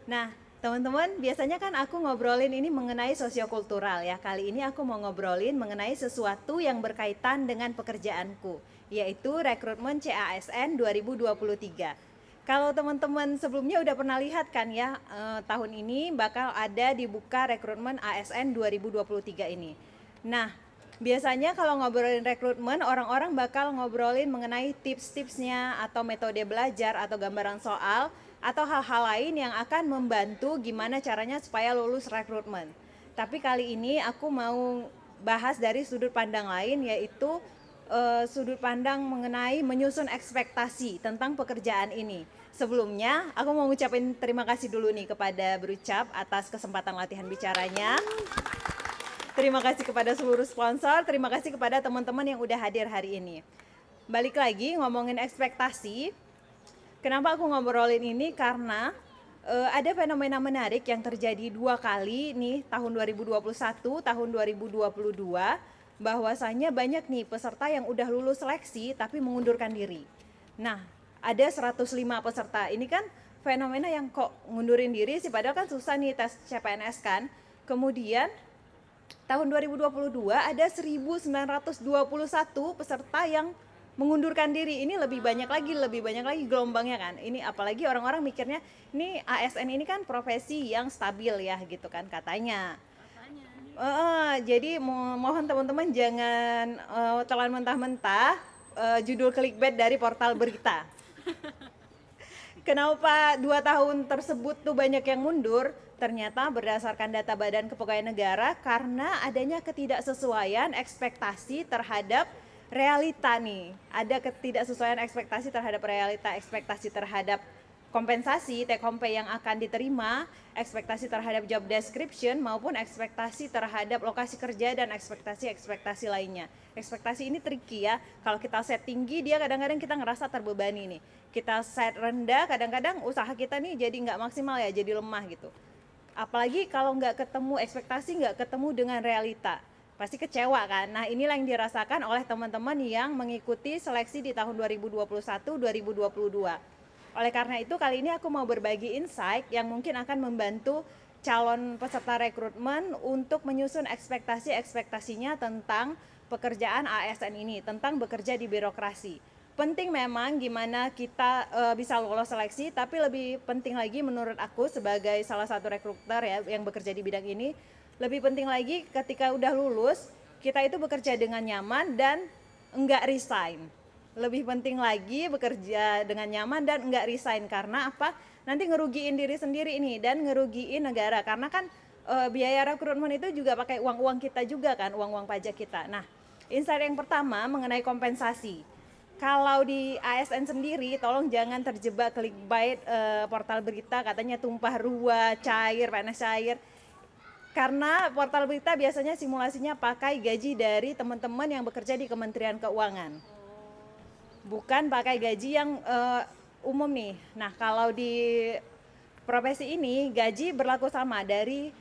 Nah, teman-teman, biasanya kan aku ngobrolin ini mengenai sosiokultural ya. Kali ini aku mau ngobrolin mengenai sesuatu yang berkaitan dengan pekerjaanku, yaitu rekrutmen CASN 2023. Kalau teman-teman sebelumnya udah pernah lihat kan ya, tahun ini bakal ada dibuka rekrutmen ASN 2023 ini. Nah, biasanya kalau ngobrolin rekrutmen, orang-orang bakal ngobrolin mengenai tips-tipsnya atau metode belajar atau gambaran soal atau hal-hal lain yang akan membantu gimana caranya supaya lulus rekrutmen. Tapi kali ini aku mau bahas dari sudut pandang lain, yaitu sudut pandang mengenai menyusun ekspektasi tentang pekerjaan ini. Sebelumnya, aku mau ngucapin terima kasih dulu nih kepada Berucap atas kesempatan latihan bicaranya. Terima kasih kepada seluruh sponsor, terima kasih kepada teman-teman yang udah hadir hari ini. Balik lagi ngomongin ekspektasi. Kenapa aku ngobrolin ini? Karena ada fenomena menarik yang terjadi 2 kali nih, tahun 2021, tahun 2022, bahwasanya banyak nih peserta yang udah lulus seleksi tapi mengundurkan diri. Nah, ada 105 peserta. Ini kan fenomena yang kok ngundurin diri sih, padahal kan susah nih tes CPNS kan. Kemudian tahun 2022 ada 1921 peserta yang mengundurkan diri. Ini lebih banyak lagi gelombangnya kan. Ini apalagi orang-orang mikirnya ini ASN ini kan profesi yang stabil ya gitu kan katanya. Jadi mohon teman-teman jangan telan mentah-mentah judul clickbait dari portal berita. Kenapa 2 tahun tersebut tuh banyak yang mundur? Ternyata berdasarkan data Badan Kepegawaian Negara, karena adanya ketidaksesuaian ekspektasi terhadap realita nih. Ada ketidaksesuaian ekspektasi terhadap realita, ekspektasi terhadap kompensasi take home pay yang akan diterima, ekspektasi terhadap job description maupun ekspektasi terhadap lokasi kerja dan ekspektasi lainnya. Ekspektasi ini tricky ya. Kalau kita set tinggi, dia kadang-kadang kita ngerasa terbebani nih. Kita set rendah, kadang-kadang usaha kita nih jadi nggak maksimal ya, jadi lemah gitu. Apalagi kalau nggak ketemu ekspektasi, nggak ketemu dengan realita, pasti kecewa kan. Nah, inilah yang dirasakan oleh teman-teman yang mengikuti seleksi di tahun 2021-2022. Oleh karena itu kali ini aku mau berbagi insight yang mungkin akan membantu calon peserta rekrutmen untuk menyusun ekspektasinya tentang pekerjaan ASN ini, tentang bekerja di birokrasi. Penting memang gimana kita bisa lolos seleksi, tapi lebih penting lagi menurut aku sebagai salah satu rekruter ya yang bekerja di bidang ini, lebih penting lagi ketika udah lulus, kita itu bekerja dengan nyaman dan enggak resign. Lebih penting lagi bekerja dengan nyaman dan enggak resign, karena apa? Nanti ngerugiin diri sendiri ini dan ngerugiin negara, karena kan biaya rekrutmen itu juga pakai uang-uang kita juga kan, uang-uang pajak kita. Nah, insight yang pertama mengenai kompensasi. Kalau di ASN sendiri, tolong jangan terjebak clickbait portal berita katanya tumpah ruah, cair, PNS cair. Karena portal berita biasanya simulasinya pakai gaji dari teman-teman yang bekerja di Kementerian Keuangan. Bukan pakai gaji yang umum nih. Nah, kalau di profesi ini gaji berlaku sama dari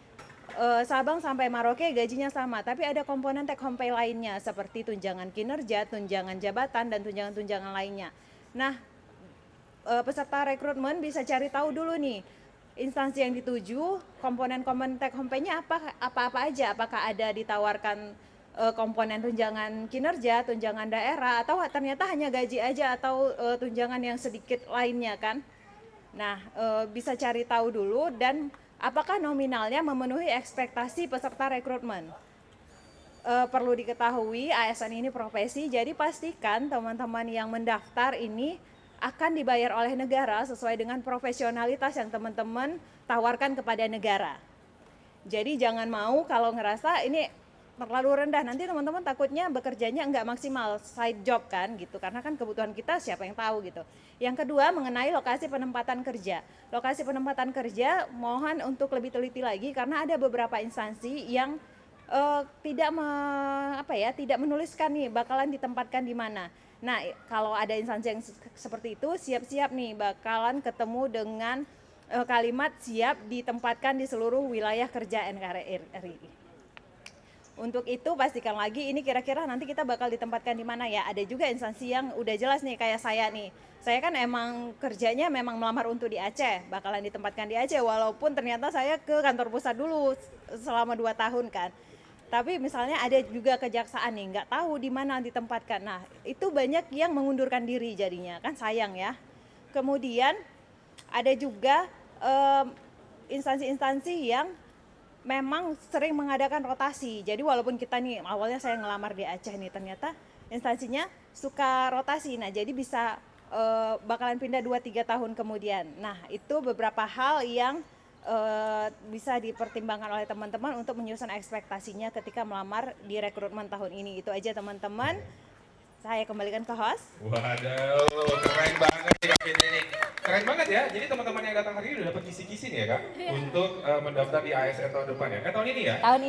Sabang sampai Merauke gajinya sama, tapi ada komponen take home pay lainnya seperti tunjangan kinerja, tunjangan jabatan dan tunjangan-tunjangan lainnya. Nah, peserta rekrutmen bisa cari tahu dulu nih instansi yang dituju, komponen-komponen take home pay-nya apa aja, apakah ada ditawarkan komponen tunjangan kinerja, tunjangan daerah, atau ternyata hanya gaji aja atau tunjangan yang sedikit lainnya kan. Nah, bisa cari tahu dulu dan apakah nominalnya memenuhi ekspektasi peserta rekrutmen. Perlu diketahui ASN ini profesi, jadi pastikan teman-teman yang mendaftar ini akan dibayar oleh negara sesuai dengan profesionalitas yang teman-teman tawarkan kepada negara. Jadi jangan mau kalau ngerasa ini terlalu rendah, nanti teman-teman takutnya bekerjanya nggak maksimal, side job kan gitu, karena kan kebutuhan kita siapa yang tahu gitu. Yang kedua mengenai lokasi penempatan kerja. Lokasi penempatan kerja mohon untuk lebih teliti lagi karena ada beberapa instansi yang tidak menuliskan nih bakalan ditempatkan di mana. Nah, kalau ada instansi yang seperti itu, siap-siap nih bakalan ketemu dengan kalimat siap ditempatkan di seluruh wilayah kerja NKRI. Untuk itu pastikan lagi ini kira-kira nanti kita bakal ditempatkan di mana ya. Ada juga instansi yang udah jelas nih kayak saya nih. Saya kan emang kerjanya memang melamar untuk di Aceh, bakalan ditempatkan di Aceh walaupun ternyata saya ke kantor pusat dulu selama 2 tahun kan. Tapi misalnya ada juga kejaksaan nih, nggak tahu di mana ditempatkan. Nah, itu banyak yang mengundurkan diri jadinya, kan sayang ya. Kemudian ada juga instansi-instansi yang memang sering mengadakan rotasi. Jadi walaupun kita nih awalnya saya ngelamar di Aceh nih, ternyata instansinya suka rotasi. Nah, jadi bisa bakalan pindah 2-3 tahun kemudian. Nah, itu beberapa hal yang bisa dipertimbangkan oleh teman-teman untuk menyusun ekspektasinya ketika melamar di rekrutmen tahun ini. Itu aja teman-teman. Saya kembalikan ke host. Waduh, keren banget nih Kak Fitri ini. Keren banget ya, jadi teman-teman yang datang hari ini udah dapat kisi-kisi nih ya Kak, untuk mendaftar di ASN tahun depan ya. Tahun ini ya? Tahun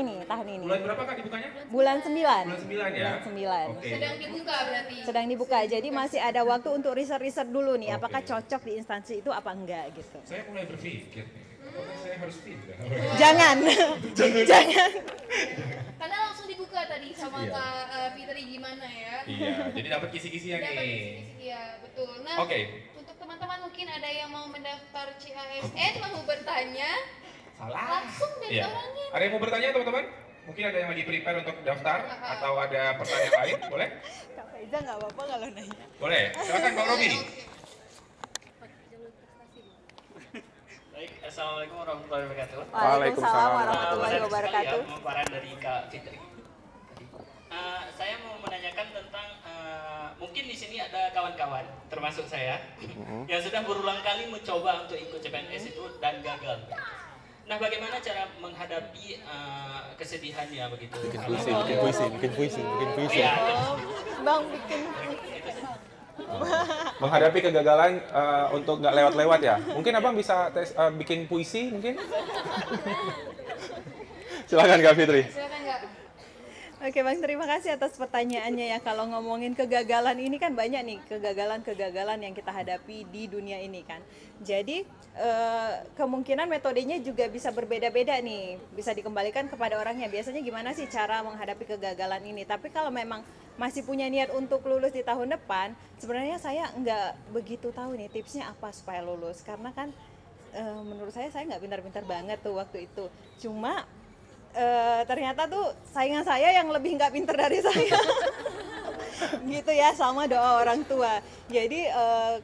ini. Bulan berapa Kak dibukanya? Bulan 9. Bulan 9 ya? Bulan 9. Okay. Sedang dibuka berarti? Sedang dibuka, jadi masih ada waktu untuk riset-riset dulu nih, apakah cocok di instansi itu apa enggak gitu. Saya mulai berpikir, apakah saya harus pindah? Jangan. Jangan. Karena langsung dibuka tadi sama Kak Fitri gimana ya? Iya, jadi dapat kisi-kisinya nih. Dapat kisi-kisi ya, betul. Nah, untuk teman-teman mungkin ada yang mau mendaftar CASN, mau bertanya, langsung deh orangnya. Ada yang mau bertanya teman-teman? Mungkin ada yang lagi prepare untuk daftar atau ada pertanyaan lain, boleh? Kak Faiza nggak apa-apa kalau nanya. Boleh, silakan Bang Robi. Baik, assalamualaikum warahmatullahi wabarakatuh. Waalaikumsalam warahmatullahi wabarakatuh. Pemaparan dari Kak Fitri. Saya mau menanyakan tentang mungkin di sini ada kawan-kawan termasuk saya yang sudah berulang kali mencoba untuk ikut CPNS itu dan gagal. Nah, bagaimana cara menghadapi kesedihannya begitu? Bikin puisi. Ya, Bang bikin menghadapi kegagalan untuk nggak lewat-lewat ya. Mungkin Abang bisa bikin puisi mungkin? Silakan Kak Fitri. Silakan Kak. Oke Bang, terima kasih atas pertanyaannya ya. Kalau ngomongin kegagalan ini kan banyak nih kegagalan-kegagalan yang kita hadapi di dunia ini kan. Jadi kemungkinan metodenya juga bisa berbeda-beda nih. Bisa dikembalikan kepada orangnya. Biasanya gimana sih cara menghadapi kegagalan ini? Tapi kalau memang masih punya niat untuk lulus di tahun depan, sebenarnya saya nggak begitu tahu nih tipsnya apa supaya lulus. Karena kan menurut saya nggak pintar-pintar banget tuh waktu itu. Cuma ternyata tuh saingan saya yang lebih nggak pintar dari saya. Gitu ya, sama doa orang tua. Jadi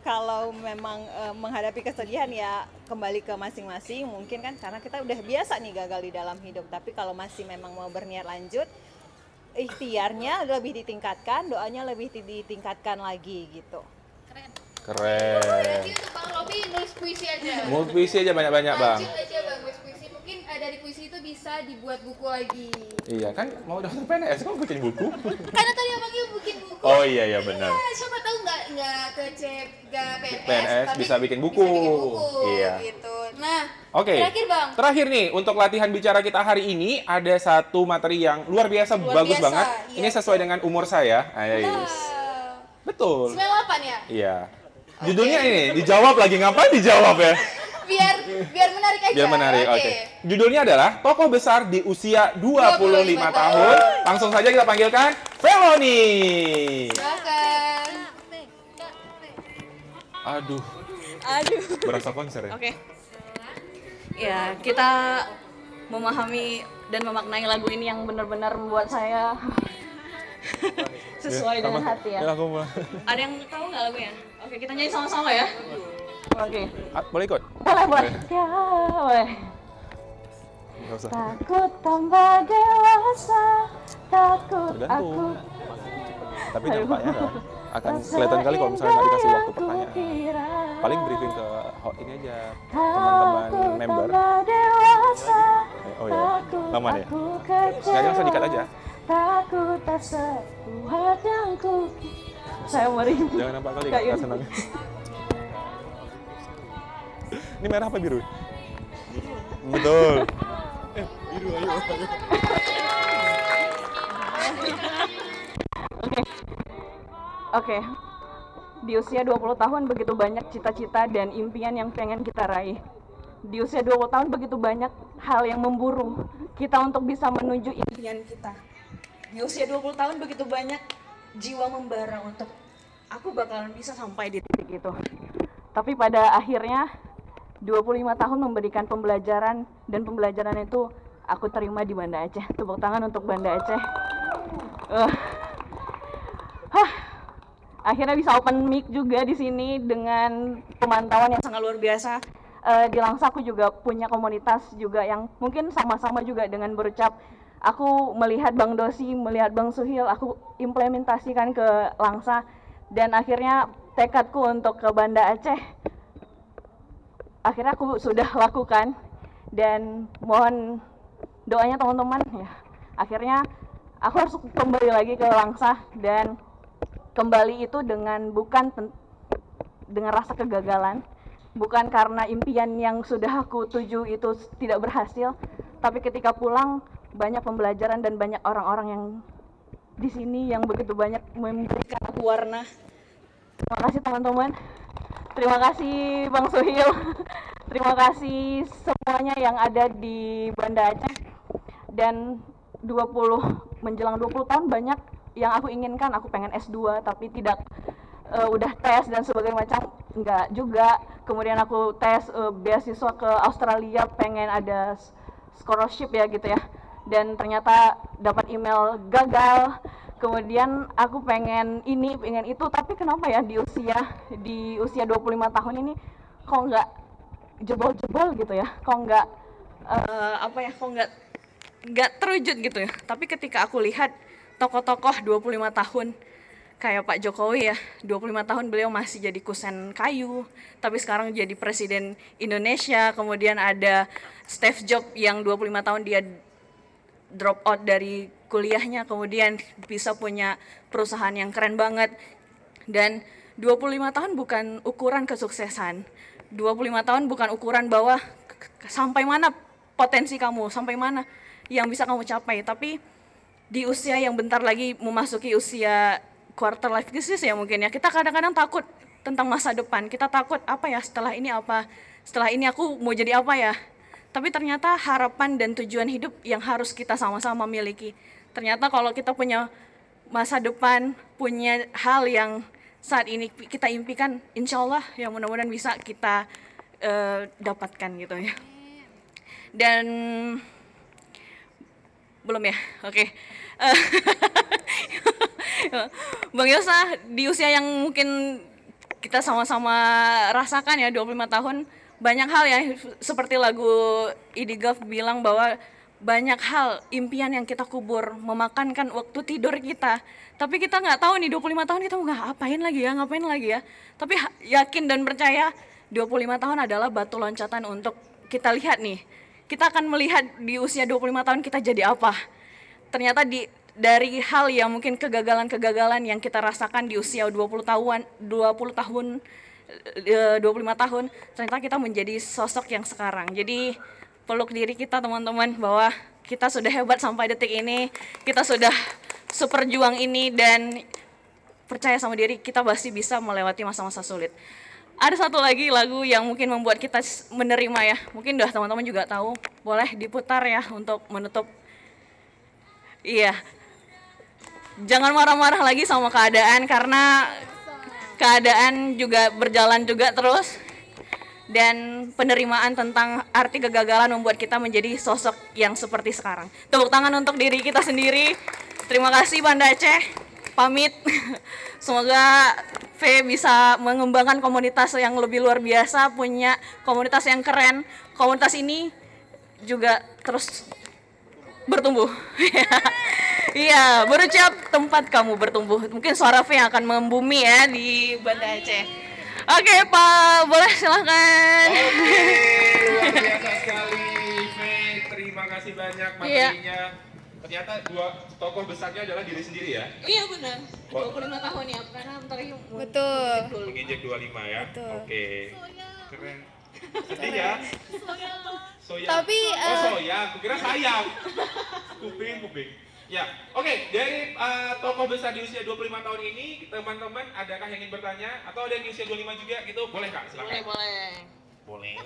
kalau memang menghadapi kesedihan ya kembali ke masing-masing, mungkin kan karena kita udah biasa nih gagal di dalam hidup. Tapi kalau masih memang mau berniat lanjut, ikhtiarnya lebih ditingkatkan, doanya lebih ditingkatkan lagi gitu. Keren. Berarti untuk Bang Robi nulis puisi aja. Mau puisi aja banyak-banyak, Bang. Lanjut aja Bang, nulis puisi. Mungkin dari puisi itu bisa dibuat buku lagi. Iya kan, mau daftar PNS kok bikin buku? Karena tadi abangnya bikin buku. Oh iya benar. Iya, siapa tahu nggak ke PNS, PNS tapi bisa bikin buku. Iya. Gitu. Nah, Oke. terakhir Bang. Terakhir nih, untuk latihan bicara kita hari ini ada satu materi yang luar biasa, bagus banget. Iya. Ini sesuai dengan umur saya. Betul. 98 ya? Iya. Judulnya ini, dijawab lagi. Ngapain dijawab ya? Biar menarik aja. Biar menarik, oke. Judulnya adalah Tokoh Besar di Usia 25 tahun. Langsung saja kita panggilkan Feloni. Silakan. Aduh. Berasa konser ya? Oke. Ya, kita memahami dan memaknai lagu ini yang benar-benar membuat saya sesuai dengan hati ya. Ada yang tahu nggak lagunya? Oke, kita nyanyi sama-sama ya. Oke. Boleh ikut? Boleh. Ya, boleh. Takut tambah dewasa, takut aku. Tapi nampaknya kan akan kelihatan kali kalau misalnya nggak dikasih waktu pertanyaan. Paling briefing ke ini aja, teman-teman member. Oh ya, lama ya? Nggak usah dikat aja. Takut tak sekuat yang ku. Saya merinding. Jangan nampak kali nggak senang. Ini merah apa biru? Betul. Biru, ayo. Oke. Di usia 20 tahun begitu banyak cita-cita dan impian yang pengen kita raih. Di usia 20 tahun begitu banyak hal yang memburu kita untuk bisa menuju impian kita. Di usia 20 tahun begitu banyak jiwa membara untuk aku bakalan bisa sampai di titik itu. Tapi pada akhirnya 25 tahun memberikan pembelajaran, dan pembelajaran itu aku terima di Banda Aceh. Tepuk tangan untuk Banda Aceh. Akhirnya bisa open mic juga di sini dengan pemantauan yang sangat luar biasa. Di Langsa aku juga punya komunitas juga yang mungkin sama-sama juga dengan berucap. Aku melihat Bang Dosi, melihat Bang Suhil, aku implementasikan ke Langsa, dan akhirnya tekadku untuk ke Banda Aceh akhirnya aku sudah lakukan, dan mohon doanya teman-teman ya. Akhirnya aku harus kembali lagi ke Langsa, dan kembali itu bukan dengan rasa kegagalan, bukan karena impian yang sudah aku tuju itu tidak berhasil, tapi ketika pulang banyak pembelajaran dan banyak orang-orang yang di sini yang begitu banyak memberikan aku warna. Terima kasih teman-teman. Terima kasih Bang Suhil. Terima kasih semuanya yang ada di Banda Aceh. Dan menjelang 20 tahun banyak yang aku inginkan. Aku pengen S2 tapi tidak udah tes dan sebagainya macam, enggak juga. Kemudian aku tes beasiswa ke Australia, pengen ada scholarship ya gitu ya. Dan ternyata dapat email gagal. Kemudian aku pengen ini, pengen itu, tapi kenapa ya di usia 25 tahun ini kok nggak jebol-jebol gitu ya, kok nggak kok nggak terwujud gitu ya. Tapi ketika aku lihat tokoh-tokoh 25 tahun kayak Pak Jokowi ya, 25 tahun beliau masih jadi kusen kayu, tapi sekarang jadi presiden Indonesia. Kemudian ada Steve Jobs yang 25 tahun dia drop out dari kuliahnya, kemudian bisa punya perusahaan yang keren banget. Dan 25 tahun bukan ukuran kesuksesan. 25 tahun bukan ukuran bahwa sampai mana potensi kamu, sampai mana yang bisa kamu capai. Tapi di usia yang bentar lagi memasuki usia quarter life crisis ya mungkin ya, kita kadang-kadang takut tentang masa depan. Kita takut apa ya, setelah ini apa, setelah ini aku mau jadi apa ya. Tapi ternyata harapan dan tujuan hidup yang harus kita sama-sama miliki. Ternyata kalau kita punya masa depan, punya hal yang saat ini kita impikan, insya Allah ya mudah-mudahan bisa kita dapatkan gitu ya. Dan belum ya, oke. Bang Yosa, di usia yang mungkin kita sama-sama rasakan ya, 25 tahun, banyak hal ya, seperti lagu Idigaf bilang bahwa banyak hal, impian yang kita kubur, memakankan waktu tidur kita. Tapi kita nggak tahu nih 25 tahun kita mau ngapain lagi ya. Tapi yakin dan percaya 25 tahun adalah batu loncatan untuk kita lihat nih. Kita akan melihat di usia 25 tahun kita jadi apa. Ternyata dari hal yang mungkin kegagalan-kegagalan yang kita rasakan di usia 25 tahun, ternyata kita menjadi sosok yang sekarang. Jadi peluk diri kita teman-teman bahwa kita sudah hebat sampai detik ini, kita sudah seperjuang ini, dan percaya sama diri kita pasti bisa melewati masa-masa sulit. Ada satu lagi lagu yang mungkin membuat kita menerima ya, mungkin udah teman-teman juga tahu, boleh diputar ya untuk menutup. Iya, jangan marah-marah lagi sama keadaan, karena keadaan juga berjalan juga terus. Dan penerimaan tentang arti kegagalan membuat kita menjadi sosok yang seperti sekarang. Tepuk tangan untuk diri kita sendiri. Terima kasih Banda Aceh, pamit. Semoga V bisa mengembangkan komunitas yang lebih luar biasa, punya komunitas yang keren. Komunitas ini juga terus bertumbuh. Iya, berucap tempat kamu bertumbuh. Mungkin suara V yang akan membumi ya di Banda Aceh. Oke Pak, boleh silahkan. Oke, luar biasa sekali V. Terima kasih banyak materinya. Ternyata dua tokoh besarnya adalah diri sendiri ya? Iya benar, 25 tahun ya, karena bentar lagi Betul. Menginjek 25 ya? Betul. Oke. Keren. Sedih ya? Soya. Tapi, soya, aku kira sayang. Kuping. Ya, oke. Dari tokoh besar di usia 25 tahun ini, teman-teman adakah yang ingin bertanya? Atau ada yang di usia 25 juga gitu? Boleh Kak, silakan. Boleh.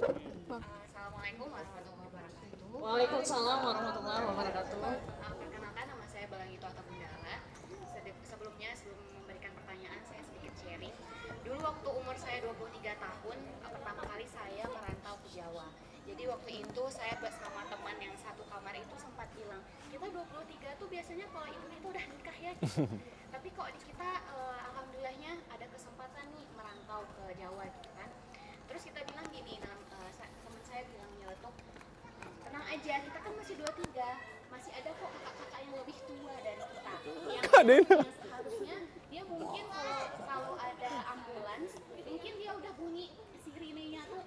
Assalamualaikum warahmatullahi wabarakatuh. Waalaikumsalam warahmatullahi wabarakatuh. Perkenalkan, nama saya Balangito Atta Gundala. Sebelum memberikan pertanyaan, saya sedikit sharing. Dulu waktu umur saya 23 tahun, pertama kali saya merantau ke Jawa. Jadi waktu itu saya bersama teman yang satu kamar itu sempat bilang, kita 23 tuh biasanya kalau itu udah nikah ya gitu. Tapi kok di kita alhamdulillahnya ada kesempatan nih merantau ke Jawa gitu kan. Terus kita bilang gini, teman saya bilang nyeletuk, tenang aja, kita kan masih 23, masih ada kok kakak-kakak yang lebih tua dari kita. Yang seharusnya dia mungkin kalau ada ambulans, mungkin dia udah bunyi sirinenya tuh,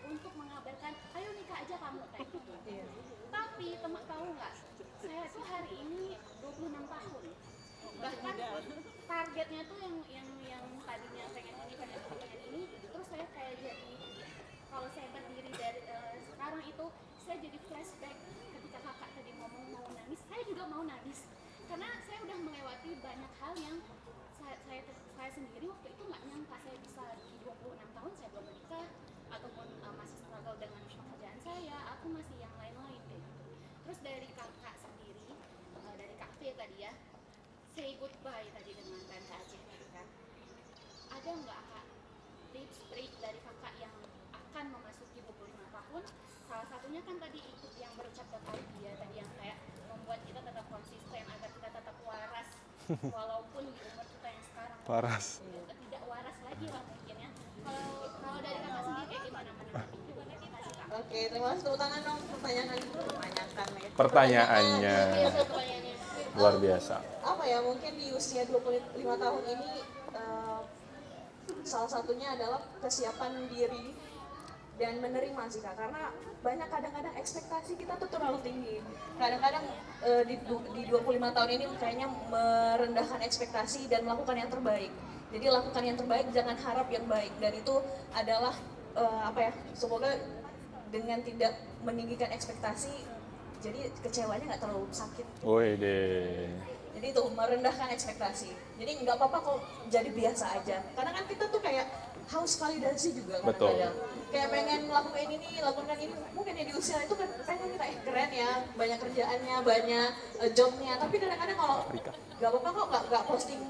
untuk mengabarkan, ayo nikah aja kamu kayak gitu. Tapi teman tahu nggak, saya tuh hari ini 26 tahun. Bahkan targetnya tuh yang tadinya pengen ini, terus saya kayak jadi, kalau saya berdiri dari sekarang itu, saya jadi flashback ketika kakak tadi ngomong mau nangis, saya juga mau nangis. Karena saya udah melewati banyak hal yang saya sendiri waktu itu nggak nyangka saya bisa di 26 tahun saya belum menikah, ataupun masih struggle dengan pekerjaan saya, aku masih yang lain-lain deh. Terus dari kakak sendiri, dari Kak V tadi ya, say goodbye tadi dengan Banda Aceh tadi kan. Ada nggak Kak tips trik dari kakak yang akan memasuki 25 tahun? Salah satunya kan tadi ikut yang berucap terkait dia tadi yang kayak membuat kita tetap konsisten agar kita tetap waras walaupun di umur kita yang sekarang waras. Tidak waras lagi lah mungkin ya. Kalau dari kakak sendiri kayak gimana menanggapi? Oke, terima kasih. Tepuk tangan dong, Pertanyaannya luar biasa. Apa ya, mungkin di usia 25 tahun ini salah satunya adalah kesiapan diri dan menerima sih Kak, karena banyak kadang-kadang ekspektasi kita tuh terlalu tinggi. Kadang-kadang di 25 tahun ini kayaknya merendahkan ekspektasi dan melakukan yang terbaik. Jadi lakukan yang terbaik, jangan harap yang baik, dan itu adalah semoga dengan tidak meninggikan ekspektasi, jadi kecewanya nggak terlalu sakit. Woi deh. Jadi itu merendahkan ekspektasi. Jadi nggak apa-apa kok jadi biasa aja. Karena kan kita tuh kayak haus validasi juga kadang-kadang. Kayak pengen melakukan ini, lakukan ini. Mungkin ya di usia itu kan pengen kita keren ya, banyak kerjaannya, banyak jobnya. Tapi kadang-kadang kalau nggak apa-apa kok nggak posting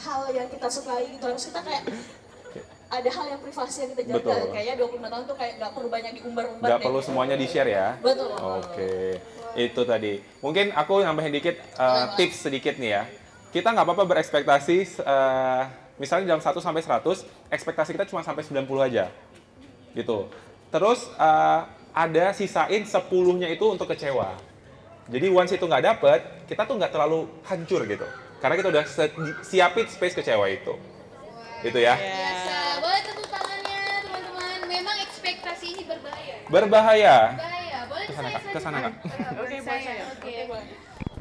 hal yang kita sukai gitu, harus kita kayak ada hal yang privasi yang kita jaga. Betul. Kayaknya 25 tahun tuh kayak nggak perlu banyak diumbar-umbar. Nggak perlu semuanya di-share ya? Betul. Oke, itu tadi. Mungkin aku nambahin dikit tips sedikit nih ya. Kita nggak apa-apa berekspektasi, misalnya dalam 1 sampai 100, ekspektasi kita cuma sampai 90 aja. Gitu. Terus ada sisain 10-nya itu untuk kecewa. Jadi once itu nggak dapet, kita tuh nggak terlalu hancur gitu. Karena kita udah siapin space kecewa itu. Gitu ya. Biasa. Boleh tepuk tangannya teman-teman. Memang ekspektasi ini berbahaya. Berbahaya. Berbahaya. Boleh Kesana Kak, kesana Kak. Oke, saya. Oke.